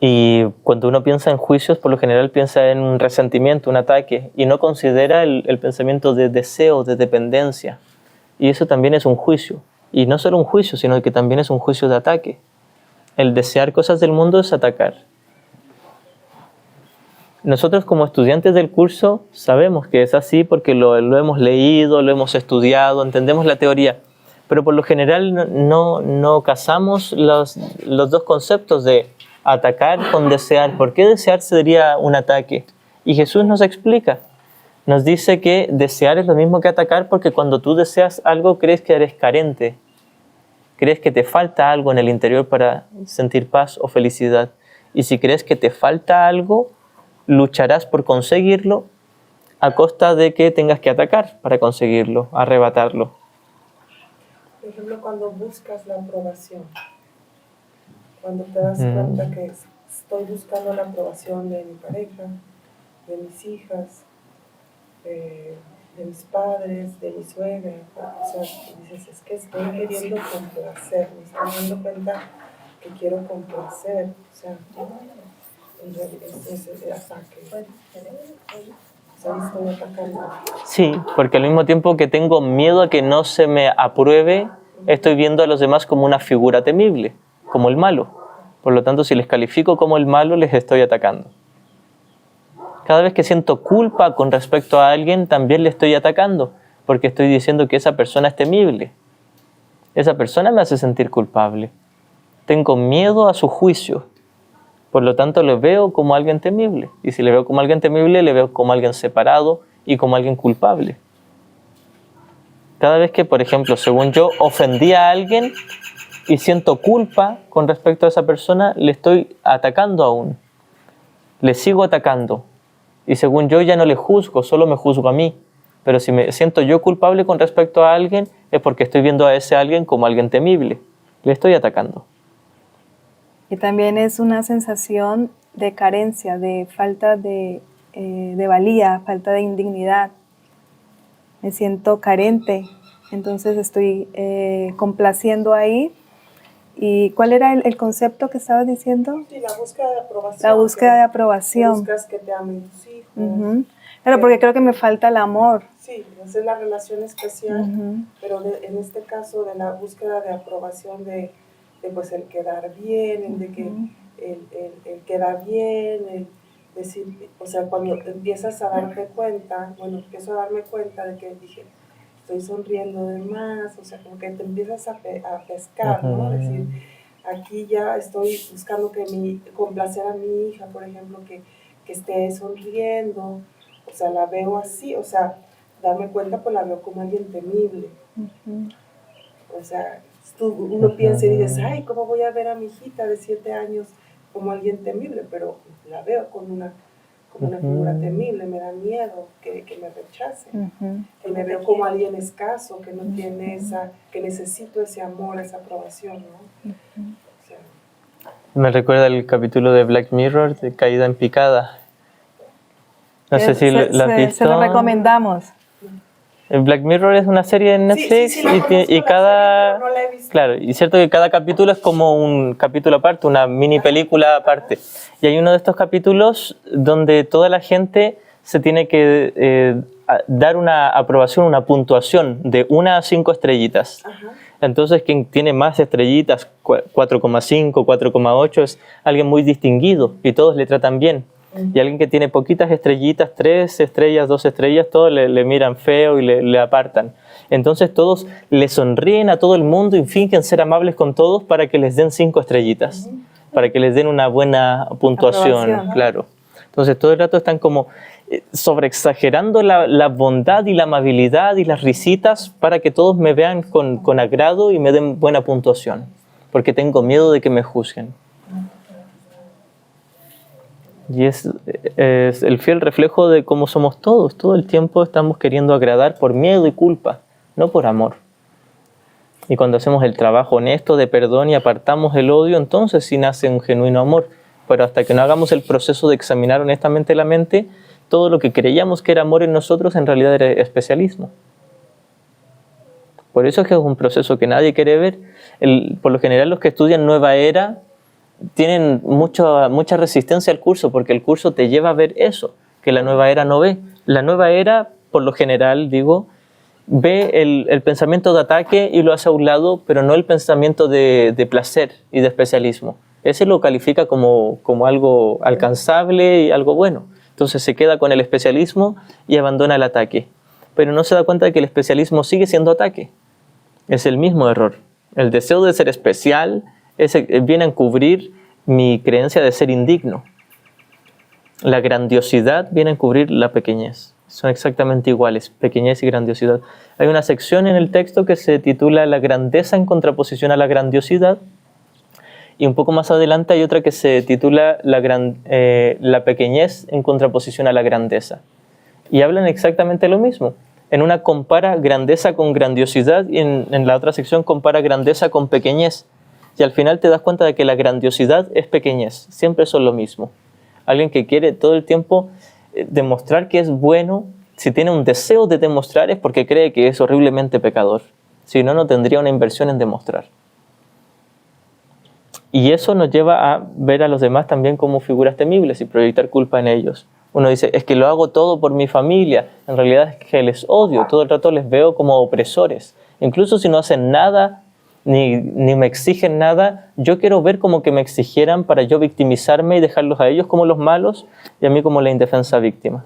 Y cuando uno piensa en juicios, por lo general piensa en un resentimiento, un ataque, y no considera el pensamiento de deseo, de dependencia. Y eso también es un juicio. Y no solo un juicio, sino que también es un juicio de ataque. El desear cosas del mundo es atacar. Nosotros como estudiantes del curso sabemos que es así porque lo hemos leído, lo hemos estudiado, entendemos la teoría. Pero por lo general no casamos los dos conceptos de atacar con desear. ¿Por qué desear sería un ataque? Y Jesús nos explica. Nos dice que desear es lo mismo que atacar porque cuando tú deseas algo crees que eres carente. Crees que te falta algo en el interior para sentir paz o felicidad. Y si crees que te falta algo, lucharás por conseguirlo a costa de que tengas que atacar para conseguirlo, arrebatarlo. Por ejemplo, cuando buscas la aprobación, cuando te das cuenta que estoy buscando la aprobación de mi pareja, de mis hijas, de mis padres, de mi suegra, o sea, dices, es que estoy queriendo complacer, me estoy dando cuenta que quiero complacer, o sea, en realidad es ese ataque. Sí, porque al mismo tiempo que tengo miedo a que no se me apruebe, estoy viendo a los demás como una figura temible, como el malo. Por lo tanto, si les califico como el malo, les estoy atacando. Cada vez que siento culpa con respecto a alguien, también le estoy atacando, porque estoy diciendo que esa persona es temible. Esa persona me hace sentir culpable. Tengo miedo a su juicio. Por lo tanto, le veo como alguien temible. Y si le veo como alguien temible, le veo como alguien separado y como alguien culpable. Cada vez que, por ejemplo, según yo, ofendí a alguien y siento culpa con respecto a esa persona, le estoy atacando aún. Le sigo atacando. Y según yo ya no le juzgo, solo me juzgo a mí. Pero si me siento yo culpable con respecto a alguien, es porque estoy viendo a ese alguien como alguien temible. Le estoy atacando. Y también es una sensación de carencia, de falta de valía, falta de indignidad. Me siento carente, entonces estoy complaciendo ahí. ¿Y cuál era el concepto que estabas diciendo? Sí, la búsqueda de aprobación. La búsqueda de aprobación. Buscas que te amen tus hijos. Claro, porque creo que me falta el amor. Sí, esa es la relación especial, Ujú. pero en este caso de la búsqueda de aprobación de pues el quedar bien, el de que el quedar bien, el decir, o sea, cuando empiezas a darte cuenta, bueno, empiezo a darme cuenta de que dije, estoy sonriendo de más, o sea, como que te empiezas a pescar, ¿no? Decir, aquí ya estoy buscando complacer a mi hija, por ejemplo, que esté sonriendo, o sea, la veo así, o sea, darme cuenta, pues la veo como alguien temible. O sea, uno piensa y dices, ay, ¿cómo voy a ver a mi hijita de 7 años como alguien temible? Pero la veo como una figura temible, me da miedo que me rechace. Que me veo como alguien escaso, que no tiene que necesito ese amor, esa aprobación, ¿no? O sea, Me recuerda el capítulo de Black Mirror de Caída en Picada. No sé si lo has visto. Se lo recomendamos. El Black Mirror es una serie en Netflix sí, y cada... no la he visto. Claro, y cierto que cada capítulo es como un capítulo aparte, una mini película aparte. Y hay uno de estos capítulos donde toda la gente se tiene que dar una aprobación, una puntuación de 1 a 5 estrellitas. Ajá. Entonces, quien tiene más estrellitas, 4,5, 4,8, es alguien muy distinguido y todos le tratan bien. Y alguien que tiene poquitas estrellitas, 3 estrellas, 2 estrellas, todos le miran feo y le apartan. Entonces todos le sonríen a todo el mundo y fingen ser amables con todos para que les den 5 estrellitas, para que les den una buena puntuación, Aprobación. claro. Entonces todo el rato están como sobreexagerando la bondad y la amabilidad y las risitas para que todos me vean con agrado y me den buena puntuación, porque tengo miedo de que me juzguen. Y es el fiel reflejo de cómo somos todos. Todo el tiempo estamos queriendo agradar por miedo y culpa, no por amor. Y cuando hacemos el trabajo honesto de perdón y apartamos el odio, entonces sí nace un genuino amor. Pero hasta que no hagamos el proceso de examinar honestamente la mente, todo lo que creíamos que era amor en nosotros en realidad era especialismo. Por eso es que es un proceso que nadie quiere ver. Por lo general los que estudian Nueva Era tienen mucha resistencia al curso, porque el curso te lleva a ver eso, que la Nueva Era no ve. La Nueva Era, por lo general, digo, ve el pensamiento de ataque y lo hace a un lado, pero no el pensamiento de placer y de especialismo. Ese lo califica como algo alcanzable y algo bueno. Entonces se queda con el especialismo y abandona el ataque. Pero no se da cuenta de que el especialismo sigue siendo ataque. Es el mismo error. El deseo de ser especial viene a encubrir mi creencia de ser indigno. La grandiosidad viene a encubrir la pequeñez. Son exactamente iguales, pequeñez y grandiosidad. Hay una sección en el texto que se titula La grandeza en contraposición a la grandiosidad. Y un poco más adelante hay otra que se titula La pequeñez en contraposición a la grandeza. Y hablan exactamente lo mismo. En una compara grandeza con grandiosidad y en la otra sección compara grandeza con pequeñez. Y al final te das cuenta de que la grandiosidad es pequeñez, siempre son lo mismo. Alguien que quiere todo el tiempo demostrar que es bueno, si tiene un deseo de demostrar es porque cree que es horriblemente pecador. Si no, no tendría una inversión en demostrar. Y eso nos lleva a ver a los demás también como figuras temibles y proyectar culpa en ellos. Uno dice, es que lo hago todo por mi familia. En realidad es que les odio, todo el rato les veo como opresores. Incluso si no hacen nada, ni me exigen nada, yo quiero ver como que me exigieran para yo victimizarme y dejarlos a ellos como los malos y a mí como la indefensa víctima.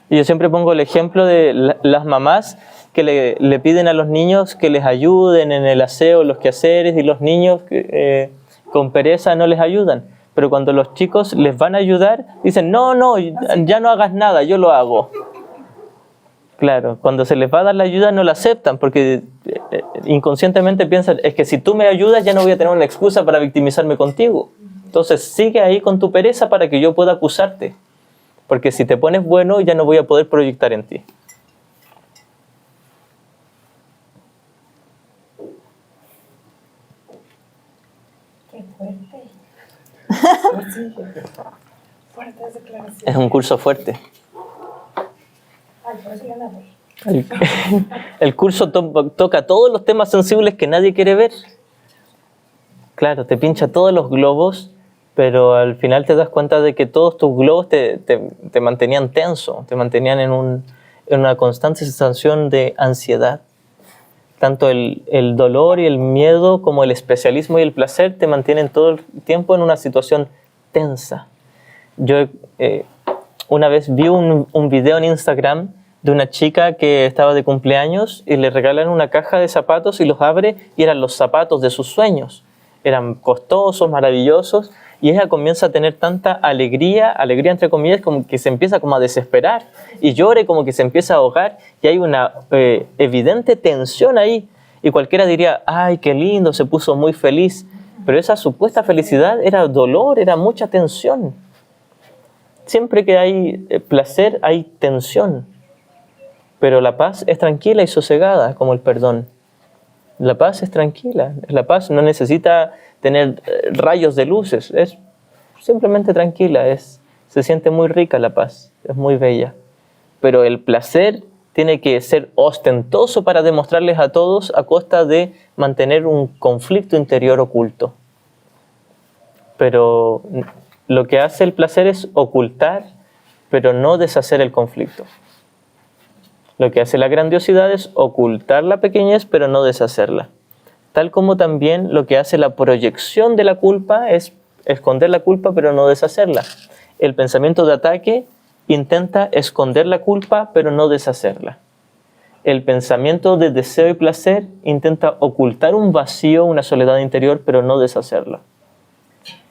Y yo siempre pongo el ejemplo de las mamás que le piden a los niños que les ayuden en el aseo, los quehaceres, y los niños con pereza no les ayudan. Pero cuando los chicos les van a ayudar, dicen, no, ya no hagas nada, yo lo hago. Claro, cuando se les va a dar la ayuda no la aceptan porque inconscientemente piensan, es que si tú me ayudas ya no voy a tener una excusa para victimizarme contigo. Entonces sigue ahí con tu pereza para que yo pueda acusarte. Porque si te pones bueno ya no voy a poder proyectar en ti. Qué fuerte. Fuertes declaraciones. Es un curso fuerte. Por eso ya la voy. El curso toca todos los temas sensibles que nadie quiere ver. Claro, te pincha todos los globos, pero al final te das cuenta de que todos tus globos te mantenían tenso, te mantenían en una constante sensación de ansiedad. Tanto el dolor y el miedo como el especialismo y el placer te mantienen todo el tiempo en una situación tensa. Yo una vez vi un video en Instagram de una chica que estaba de cumpleaños y le regalan una caja de zapatos y los abre y eran los zapatos de sus sueños. Eran costosos, maravillosos, y ella comienza a tener tanta alegría entre comillas, como que se empieza como a desesperar y llora, como que se empieza a ahogar, y hay una evidente tensión ahí, y cualquiera diría, ay, qué lindo, se puso muy feliz, pero esa supuesta felicidad era dolor, era mucha tensión. Siempre que hay placer hay tensión, pero la paz es tranquila y sosegada, como el perdón. La paz es tranquila, la paz no necesita tener rayos de luces, es simplemente tranquila, se siente muy rica la paz, es muy bella. Pero el placer tiene que ser ostentoso para demostrarles a todos a costa de mantener un conflicto interior oculto. Pero lo que hace el placer es ocultar, pero no deshacer el conflicto. Lo que hace la grandiosidad es ocultar la pequeñez, pero no deshacerla. Tal como también lo que hace la proyección de la culpa es esconder la culpa, pero no deshacerla. El pensamiento de ataque intenta esconder la culpa, pero no deshacerla. El pensamiento de deseo y placer intenta ocultar un vacío, una soledad interior, pero no deshacerla.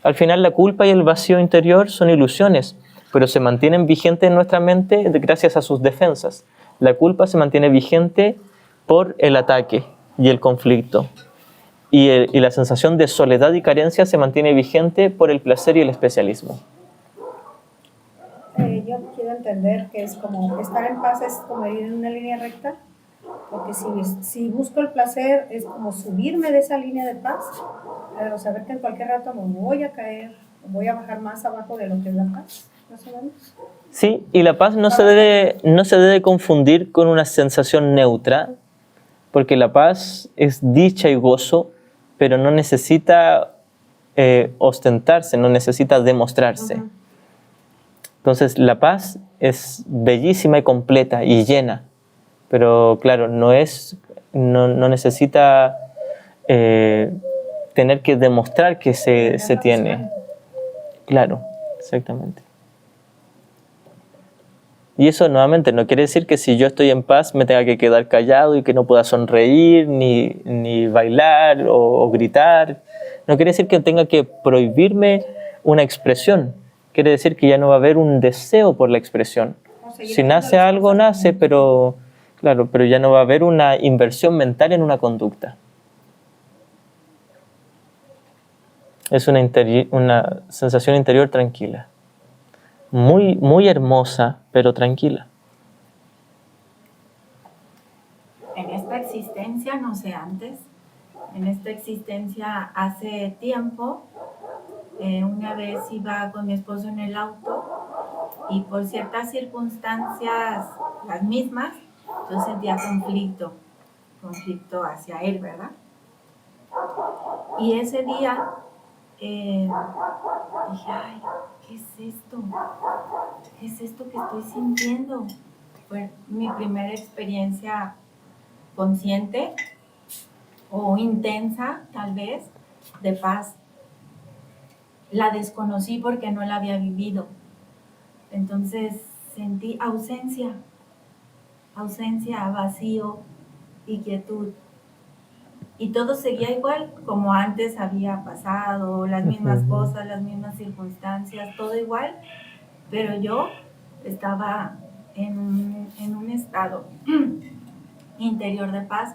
Al final, la culpa y el vacío interior son ilusiones, pero se mantienen vigentes en nuestra mente gracias a sus defensas. La culpa se mantiene vigente por el ataque y el conflicto. Y la sensación de soledad y carencia se mantiene vigente por el placer y el especialismo. Yo quiero entender que es como estar en paz es como ir en una línea recta, porque si busco el placer es como subirme de esa línea de paz, pero saber que en cualquier rato me voy a caer, voy a bajar más abajo de lo que es la paz, más o menos. Sí, y la paz no se debe confundir con una sensación neutra, porque la paz es dicha y gozo, pero no necesita ostentarse, no necesita demostrarse. Uh-huh. Entonces la paz es bellísima y completa y llena, pero claro, no necesita tener que demostrar que se tiene. Claro, exactamente. Y eso nuevamente no quiere decir que si yo estoy en paz me tenga que quedar callado y que no pueda sonreír, ni bailar o gritar. No quiere decir que tenga que prohibirme una expresión. Quiere decir que ya no va a haber un deseo por la expresión. Si nace algo, nace, pero ya no va a haber una inversión mental en una conducta. Es una sensación interior tranquila. Muy, muy hermosa, pero tranquila. En esta existencia, no sé antes, en esta existencia hace tiempo, una vez iba con mi esposo en el auto y por ciertas circunstancias, las mismas, yo sentía conflicto hacia él, ¿verdad? Y ese día dije, ay, ¿qué es esto? ¿Qué es esto que estoy sintiendo? Fue mi primera experiencia consciente o intensa, tal vez, de paz. La desconocí porque no la había vivido. Entonces sentí ausencia, vacío y quietud. Y todo seguía igual como antes había pasado, las mismas cosas, las mismas circunstancias, todo igual, pero yo estaba en un estado interior de paz,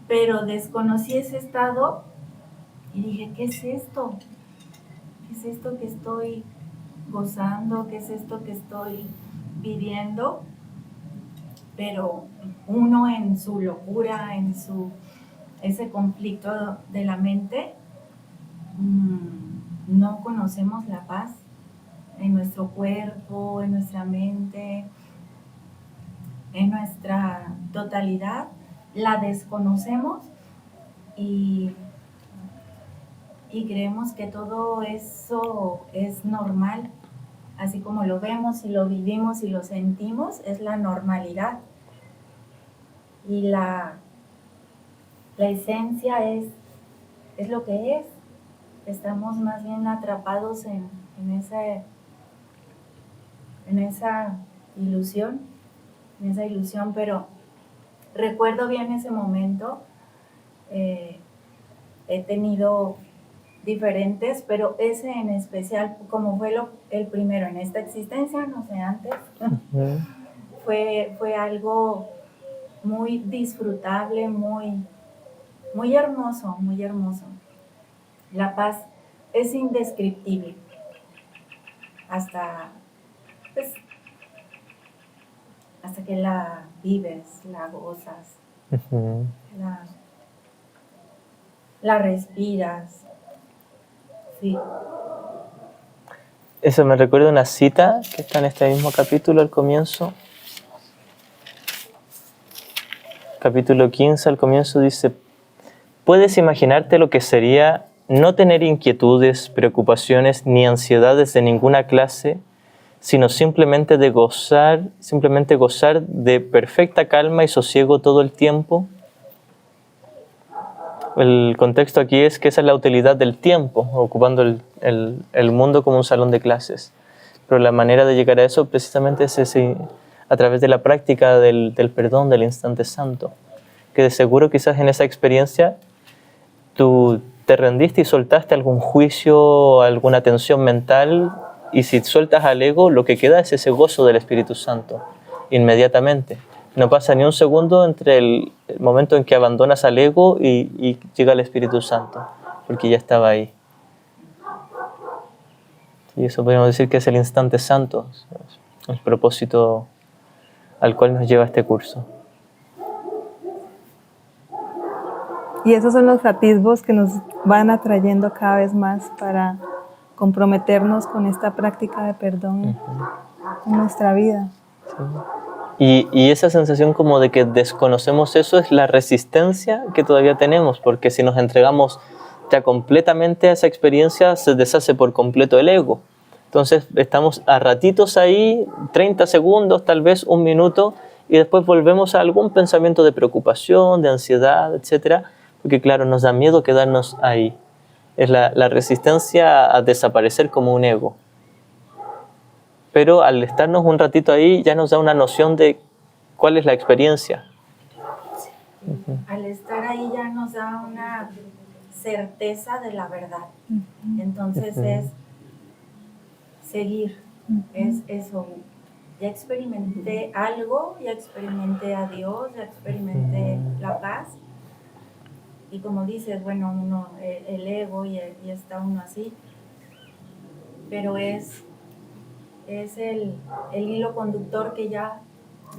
pero desconocí ese estado y dije, ¿qué es esto? ¿Qué es esto que estoy gozando? ¿Qué es esto que estoy viviendo? Pero uno en su locura, ese conflicto de la mente, no conocemos la paz en nuestro cuerpo, en nuestra mente, en nuestra totalidad, la desconocemos y y creemos que todo eso es normal, así como lo vemos y lo vivimos y lo sentimos, es la normalidad. Y la esencia es lo que es. Estamos más bien atrapados en esa ilusión, pero recuerdo bien ese momento. He tenido diferentes, pero ese en especial, como fue el primero en esta existencia, no sé, antes, fue algo muy disfrutable, muy hermoso, muy hermoso. La paz es indescriptible hasta que la vives, la gozas, la respiras. Sí. Eso me recuerda una cita que está en este mismo capítulo al comienzo. Capítulo 15 al comienzo dice: ¿puedes imaginarte lo que sería no tener inquietudes, preocupaciones ni ansiedades de ninguna clase, sino simplemente gozar de perfecta calma y sosiego todo el tiempo? El contexto aquí es que esa es la utilidad del tiempo, ocupando el mundo como un salón de clases. Pero la manera de llegar a eso precisamente es a través de la práctica del perdón, del instante santo. Que de seguro quizás en esa experiencia tú te rendiste y soltaste algún juicio, alguna tensión mental, y si sueltas al ego, lo que queda es ese gozo del Espíritu Santo, inmediatamente. No pasa ni un segundo entre el momento en que abandonas al ego y llega el Espíritu Santo, porque ya estaba ahí. Y eso podemos decir que es el instante santo, el propósito al cual nos lleva este curso. Y esos son los atisbos que nos van atrayendo cada vez más para comprometernos con esta práctica de perdón en nuestra vida. Y esa sensación como de que desconocemos eso es la resistencia que todavía tenemos, porque si nos entregamos ya completamente a esa experiencia, se deshace por completo el ego. Entonces estamos a ratitos ahí, 30 segundos, tal vez un minuto, y después volvemos a algún pensamiento de preocupación, de ansiedad, etc. Porque claro, nos da miedo quedarnos ahí. Es la resistencia a desaparecer como un ego. Pero al estarnos un ratito ahí ya nos da una noción de cuál es la experiencia. Al estar ahí ya nos da una certeza de la verdad. Entonces es seguir, es eso. Ya experimenté algo, ya experimenté a Dios, ya experimenté la paz. Y como dices, bueno, uno, el ego y está uno así, pero es el hilo conductor que ya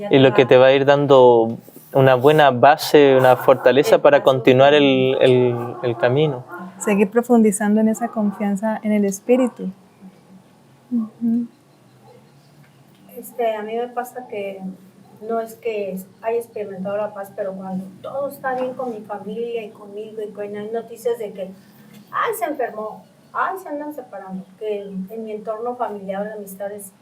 y lo que te va a ir dando una buena base, una fortaleza para continuar el camino. Seguir profundizando en esa confianza en el Espíritu. A mí me pasa que no es que haya experimentado la paz, pero cuando todo está bien con mi familia y conmigo, y cuando hay noticias de que se enfermó, se andan separando, que en mi entorno familiar de amistades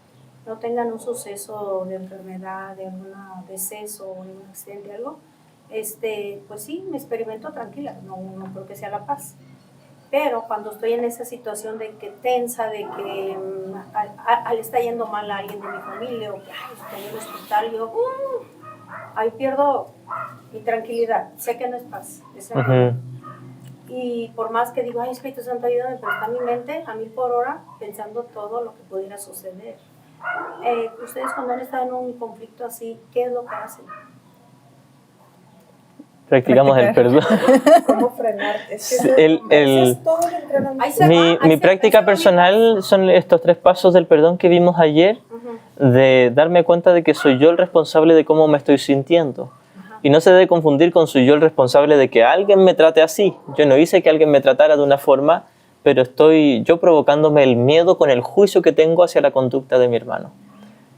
no tengan un suceso de enfermedad, de algún deceso o un accidente, algo, pues sí, me experimento tranquila, no creo que sea la paz. Pero cuando estoy en esa situación de que tensa, de que le está yendo mal a alguien de mi familia, o que estoy en el hospital, yo ahí pierdo mi tranquilidad. Sé que no es paz. Y por más que digo, Espíritu Santo, ayúdame, pero está mi mente a 1000 por hora pensando todo lo que pudiera suceder. Ustedes cuando han estado en un conflicto así, ¿qué es lo que hacen? Practicamos el perdón. ¿Cómo frenar? Es que todo el entrenamiento. Mi práctica personal son estos 3 pasos del perdón que vimos ayer, de darme cuenta de que soy yo el responsable de cómo me estoy sintiendo. Y no se debe confundir con soy yo el responsable de que alguien me trate así. Yo no hice que alguien me tratara de una forma, pero estoy yo provocándome el miedo con el juicio que tengo hacia la conducta de mi hermano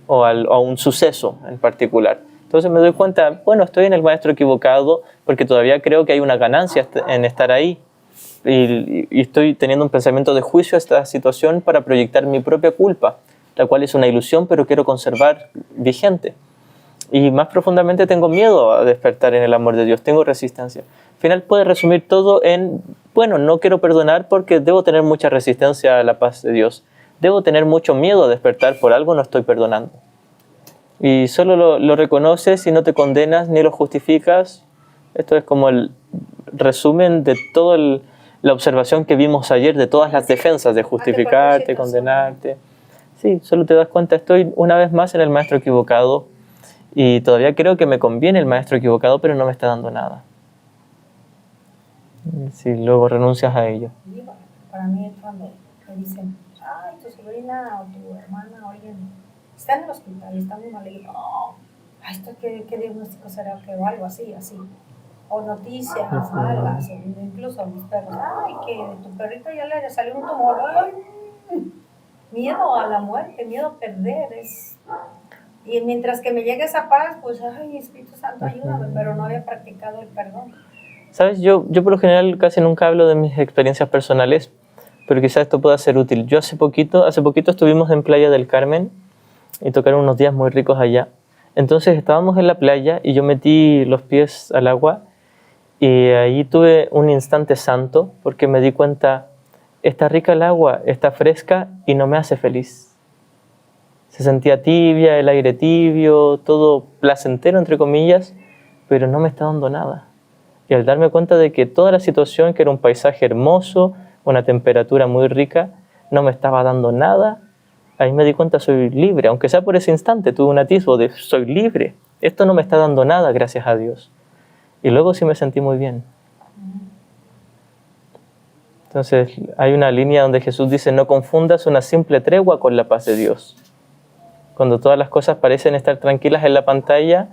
o a un suceso en particular. Entonces me doy cuenta, bueno, estoy en el maestro equivocado porque todavía creo que hay una ganancia en estar ahí. y estoy teniendo un pensamiento de juicio a esta situación para proyectar mi propia culpa, la cual es una ilusión, pero quiero conservar vigente. Y más profundamente tengo miedo a despertar en el amor de Dios, tengo resistencia. Al final puede resumir todo en, bueno, no quiero perdonar porque debo tener mucha resistencia a la paz de Dios. Debo tener mucho miedo a despertar, por algo no estoy perdonando. Y solo lo reconoces y no te condenas ni lo justificas. Esto es como el resumen de toda la observación que vimos ayer, de todas las defensas de justificarte, condenarte. Sí, solo te das cuenta, estoy una vez más en el maestro equivocado y todavía creo que me conviene el maestro equivocado, pero no me está dando nada. Si luego renuncias a ello. Para mí es cuando me dicen, ay, tu sobrina o tu hermana o alguien está en el hospital y está muy mal, y digo, no, ay, esto qué diagnóstico será, que o algo así. O noticias malas, o incluso a mis perros, ay, que tu perrito ya le salió un tumor, ay, miedo a la muerte, miedo a perder, y mientras que me llegue esa paz, pues, ay, Espíritu Santo, ayúdame, pero no había practicado el perdón. ¿Sabes? Yo por lo general casi nunca hablo de mis experiencias personales, pero quizás esto pueda ser útil. Yo hace poquito estuvimos en Playa del Carmen y tocaron unos días muy ricos allá. Entonces estábamos en la playa y yo metí los pies al agua y ahí tuve un instante santo porque me di cuenta, está rica el agua, está fresca y no me hace feliz. Se sentía tibia, el aire tibio, todo placentero entre comillas, pero no me está dando nada. Y al darme cuenta de que toda la situación, que era un paisaje hermoso, una temperatura muy rica, no me estaba dando nada, ahí me di cuenta, soy libre, aunque sea por ese instante, tuve un atisbo de soy libre, esto no me está dando nada, gracias a Dios. Y luego sí me sentí muy bien. Entonces hay una línea donde Jesús dice, no confundas una simple tregua con la paz de Dios. Cuando todas las cosas parecen estar tranquilas en la pantalla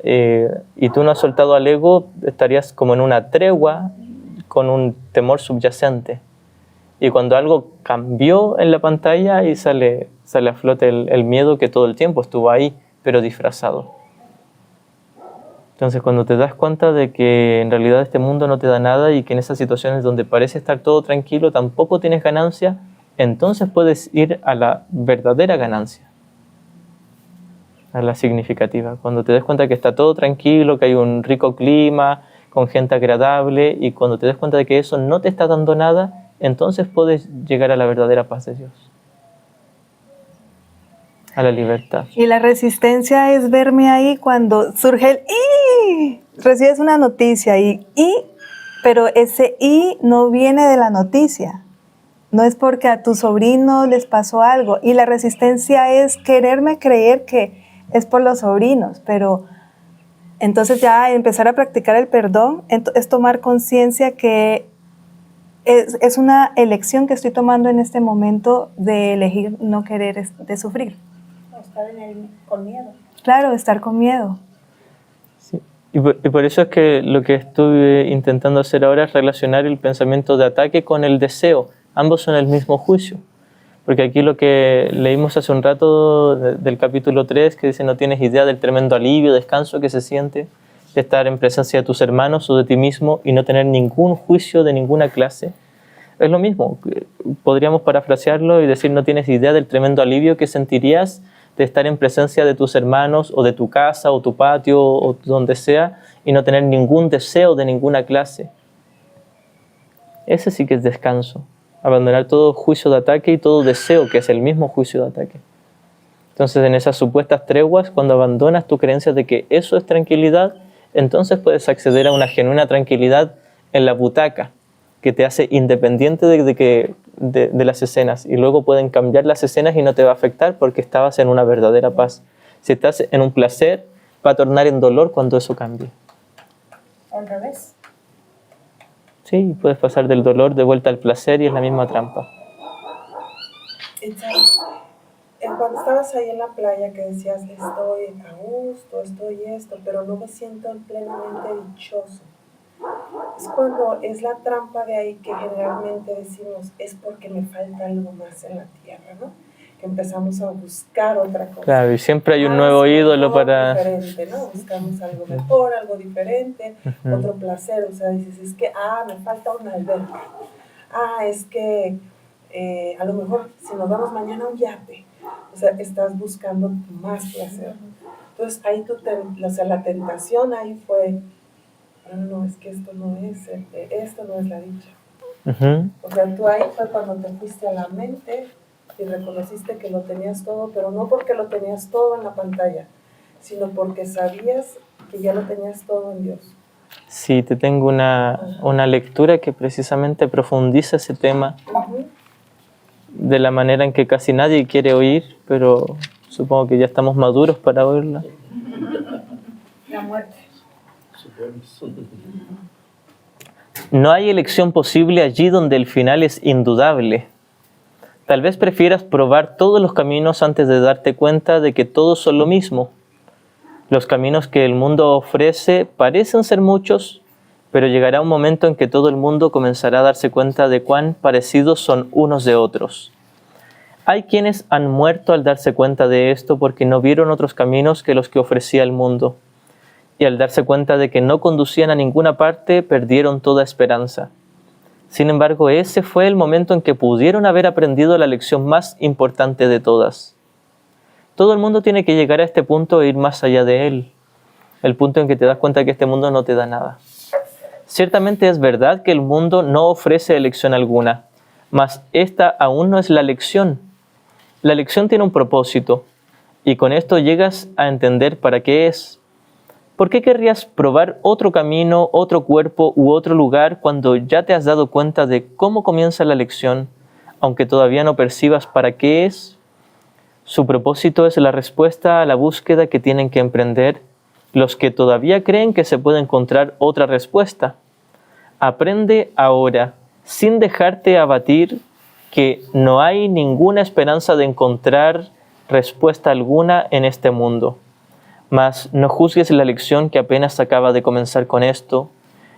y tú no has soltado al ego, estarías como en una tregua con un temor subyacente. Y cuando algo cambió en la pantalla, ahí sale a flote el miedo que todo el tiempo estuvo ahí, pero disfrazado. Entonces cuando te das cuenta de que en realidad este mundo no te da nada y que en esas situaciones donde parece estar todo tranquilo tampoco tienes ganancia, entonces puedes ir a la verdadera ganancia, a la significativa. Cuando te das cuenta que está todo tranquilo, que hay un rico clima, con gente agradable, y cuando te das cuenta de que eso no te está dando nada, entonces puedes llegar a la verdadera paz de Dios, a la libertad. Y la resistencia es verme ahí cuando surge el ¡y! Recibes una noticia pero ese ¡y! No viene de la noticia. No es porque a tus sobrinos les pasó algo. Y la resistencia es quererme creer que es por los sobrinos, pero entonces ya empezar a practicar el perdón es tomar conciencia que es una elección que estoy tomando en este momento de elegir no querer de sufrir. Estar con miedo. Claro, estar con miedo. Sí. Y por eso es que lo que estuve intentando hacer ahora es relacionar el pensamiento de ataque con el deseo. Ambos son el mismo juicio. Porque aquí lo que leímos hace un rato del capítulo 3, que dice no tienes idea del tremendo alivio, descanso que se siente de estar en presencia de tus hermanos o de ti mismo y no tener ningún juicio de ninguna clase. Es lo mismo, podríamos parafrasearlo y decir no tienes idea del tremendo alivio que sentirías de estar en presencia de tus hermanos o de tu casa o tu patio o donde sea y no tener ningún deseo de ninguna clase. Ese sí que es descanso. Abandonar todo juicio de ataque y todo deseo, que es el mismo juicio de ataque. Entonces, en esas supuestas treguas, cuando abandonas tu creencia de que eso es tranquilidad, entonces puedes acceder a una genuina tranquilidad en la butaca, que te hace independiente de las escenas. Y luego pueden cambiar las escenas y no te va a afectar porque estabas en una verdadera paz. Si estás en un placer, va a tornar en dolor cuando eso cambie. Al revés. Sí, puedes pasar del dolor de vuelta al placer y es la misma trampa. Cuando estabas ahí en la playa que decías, estoy a gusto, estoy esto, pero no me siento plenamente dichoso. Es cuando es la trampa de ahí que generalmente decimos, es porque me falta algo más en la tierra, ¿no? que empezamos a buscar otra cosa. Claro, y siempre hay un nuevo ídolo mejor, para... diferente, ¿no? Buscamos algo mejor, algo diferente, otro placer. O sea, dices, es que, me falta una alberca. Es que a lo mejor si nos vamos mañana a un yate. O sea, estás buscando más placer. Entonces, ahí la tentación ahí fue, no, es que esto no es la dicha. O sea, tú ahí fue cuando te fuiste a la mente y reconociste que lo tenías todo, pero no porque lo tenías todo en la pantalla, sino porque sabías que ya lo tenías todo en Dios. Sí, te tengo una lectura que precisamente profundiza ese tema de la manera en que casi nadie quiere oír, pero supongo que ya estamos maduros para oírla. La muerte. No hay elección posible allí donde el final es indudable. Tal vez prefieras probar todos los caminos antes de darte cuenta de que todos son lo mismo. Los caminos que el mundo ofrece parecen ser muchos, pero llegará un momento en que todo el mundo comenzará a darse cuenta de cuán parecidos son unos de otros. Hay quienes han muerto al darse cuenta de esto porque no vieron otros caminos que los que ofrecía el mundo. Y al darse cuenta de que no conducían a ninguna parte, perdieron toda esperanza. Sin embargo, ese fue el momento en que pudieron haber aprendido la lección más importante de todas. Todo el mundo tiene que llegar a este punto e ir más allá de él. El punto en que te das cuenta que este mundo no te da nada. Ciertamente es verdad que el mundo no ofrece elección alguna, mas esta aún no es la lección. La lección tiene un propósito, y con esto llegas a entender para qué es. ¿Por qué querrías probar otro camino, otro cuerpo u otro lugar cuando ya te has dado cuenta de cómo comienza la lección, aunque todavía no percibas para qué es? Su propósito es la respuesta a la búsqueda que tienen que emprender los que todavía creen que se puede encontrar otra respuesta. Aprende ahora, sin dejarte abatir, que no hay ninguna esperanza de encontrar respuesta alguna en este mundo. Mas no juzgues la lección que apenas acaba de comenzar con esto,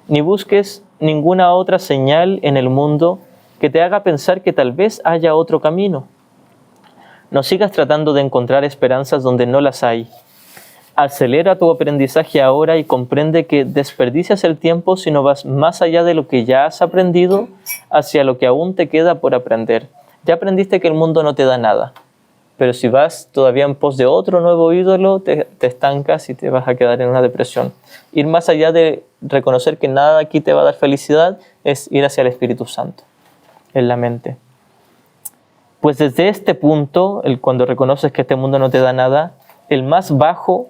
ni busques ninguna otra señal en el mundo que te haga pensar que tal vez haya otro camino. No sigas tratando de encontrar esperanzas donde no las hay. Acelera tu aprendizaje ahora y comprende que desperdicias el tiempo si no vas más allá de lo que ya has aprendido hacia lo que aún te queda por aprender. Ya aprendiste que el mundo no te da nada. Pero si vas todavía en pos de otro nuevo ídolo, te estancas y te vas a quedar en una depresión. Ir más allá de reconocer que nada aquí te va a dar felicidad es ir hacia el Espíritu Santo, en la mente. Pues desde este punto, cuando reconoces que este mundo no te da nada, el más bajo,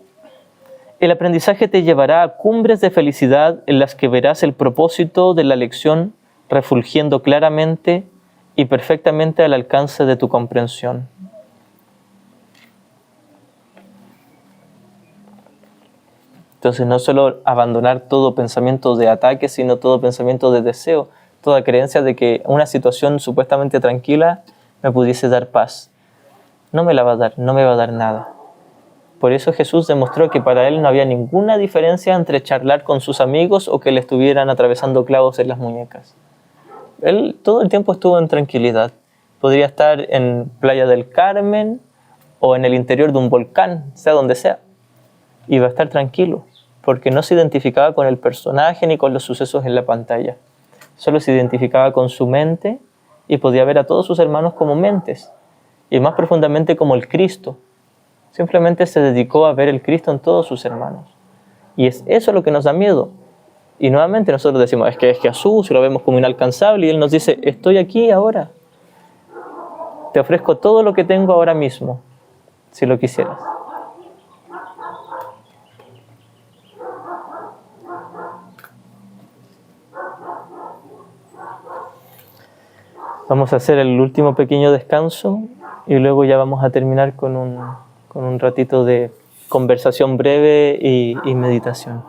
el aprendizaje te llevará a cumbres de felicidad en las que verás el propósito de la lección refulgiendo claramente y perfectamente al alcance de tu comprensión. Entonces no solo abandonar todo pensamiento de ataque, sino todo pensamiento de deseo, toda creencia de que una situación supuestamente tranquila me pudiese dar paz. No me la va a dar, no me va a dar nada. Por eso Jesús demostró que para él no había ninguna diferencia entre charlar con sus amigos o que le estuvieran atravesando clavos en las muñecas. Él todo el tiempo estuvo en tranquilidad. Podría estar en Playa del Carmen o en el interior de un volcán, sea donde sea. Iba a estar tranquilo, porque no se identificaba con el personaje ni con los sucesos en la pantalla. Solo se identificaba con su mente y podía ver a todos sus hermanos como mentes, y más profundamente como el Cristo. Simplemente se dedicó a ver el Cristo en todos sus hermanos. Y es eso lo que nos da miedo. Y nuevamente nosotros decimos, es que es Jesús, y lo vemos como inalcanzable, y Él nos dice, estoy aquí ahora. Te ofrezco todo lo que tengo ahora mismo, si lo quisieras. Vamos a hacer el último pequeño descanso y luego ya vamos a terminar con un ratito de conversación breve y meditación.